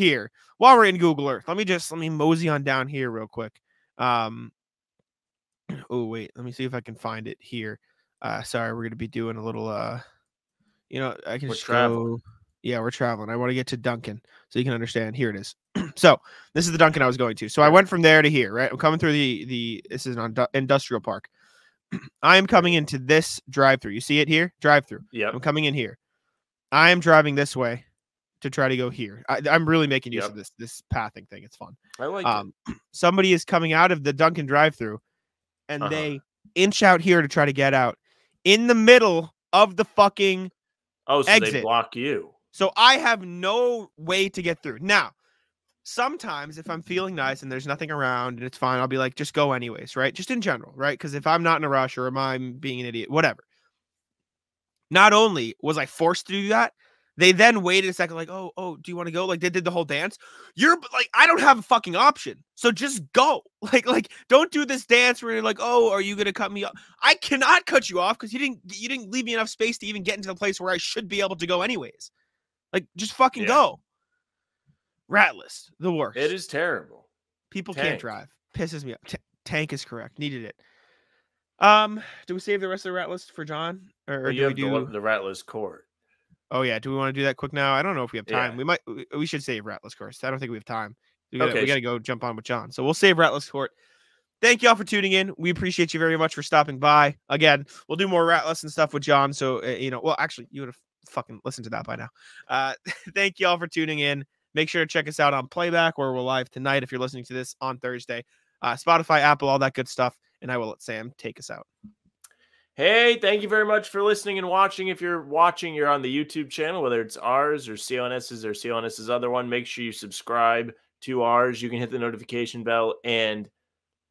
in Google Earth, let me mosey on down here real quick. Oh wait, let me see if I can find it here. Sorry, we're gonna be doing a little. I can We're just traveling. go. Yeah, we're traveling. I want to get to Duncan so you can understand. Here it is. So this is the Duncan I was going to. So I went from there to here. Right, I'm coming through the. This is an industrial park. I am coming into this drive-through. You see it here? Drive-through. Yep. I'm coming in here. I am driving this way to try to go here. I'm really making use of this pathing thing. It's fun. I like it. Somebody is coming out of the Dunkin' drive-through, and they inch out here to try to get out in the middle of the fucking exit. They block you. So I have no way to get through. Now, sometimes if I'm feeling nice and there's nothing around and it's fine, I'll be like, just go anyways, right? Just in general, right? Because if I'm not in a rush or am I being an idiot, whatever. Not only was I forced to do that, they then waited a second, like, oh, do you want to go? Like, they did the whole dance. You're like, I don't have a fucking option, so just go. Like, don't do this dance where you're like, oh, are you gonna cut me off? I cannot cut you off because you didn't leave me enough space to even get into the place where I should be able to go anyways. Like, just fucking go. Ratless, the worst. It is terrible. People can't drive. Pisses me off. Tank is correct. Needed it. Do we save the rest of the rat list for John, or do we do the rat list court? Oh yeah, do we want to do that quick now? I don't know if we have time. Yeah. We should save Ratless Court. I don't think we have time. We got to go jump on with John. So we'll save Ratless Court. Thank you all for tuning in. We appreciate you very much for stopping by. Again, we'll do more Ratless and stuff with John. So well, actually, you would have fucking listened to that by now. Thank you all for tuning in. Make sure to check us out on playback, where we're live tonight if you're listening to this on Thursday. Spotify, Apple, all that good stuff. And I will let Sam take us out. Hey, thank you very much for listening and watching. If you're watching, you're on the YouTube channel, whether it's ours or CLNS's or CLNS's other one, make sure you subscribe to ours. You can hit the notification bell and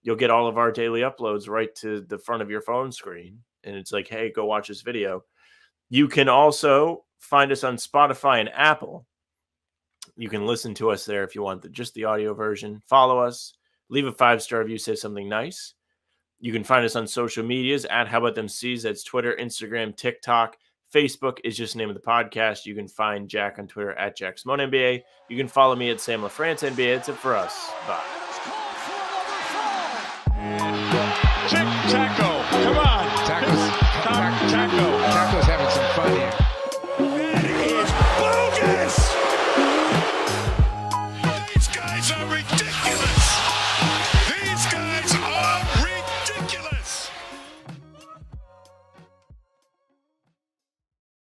you'll get all of our daily uploads right to the front of your phone screen. And it's like, hey, go watch this video. You can also find us on Spotify and Apple. You can listen to us there if you want just the audio version. Follow us. Leave a 5-star review. Say something nice. You can find us on social medias at How About Them C's. That's Twitter, Instagram, TikTok. Facebook is just the name of the podcast. You can find Jack on Twitter at JackSimoneNBA. You can follow me at Sam LaFrance NBA. That's it for us. Bye. Tic-tac-toe. Come on.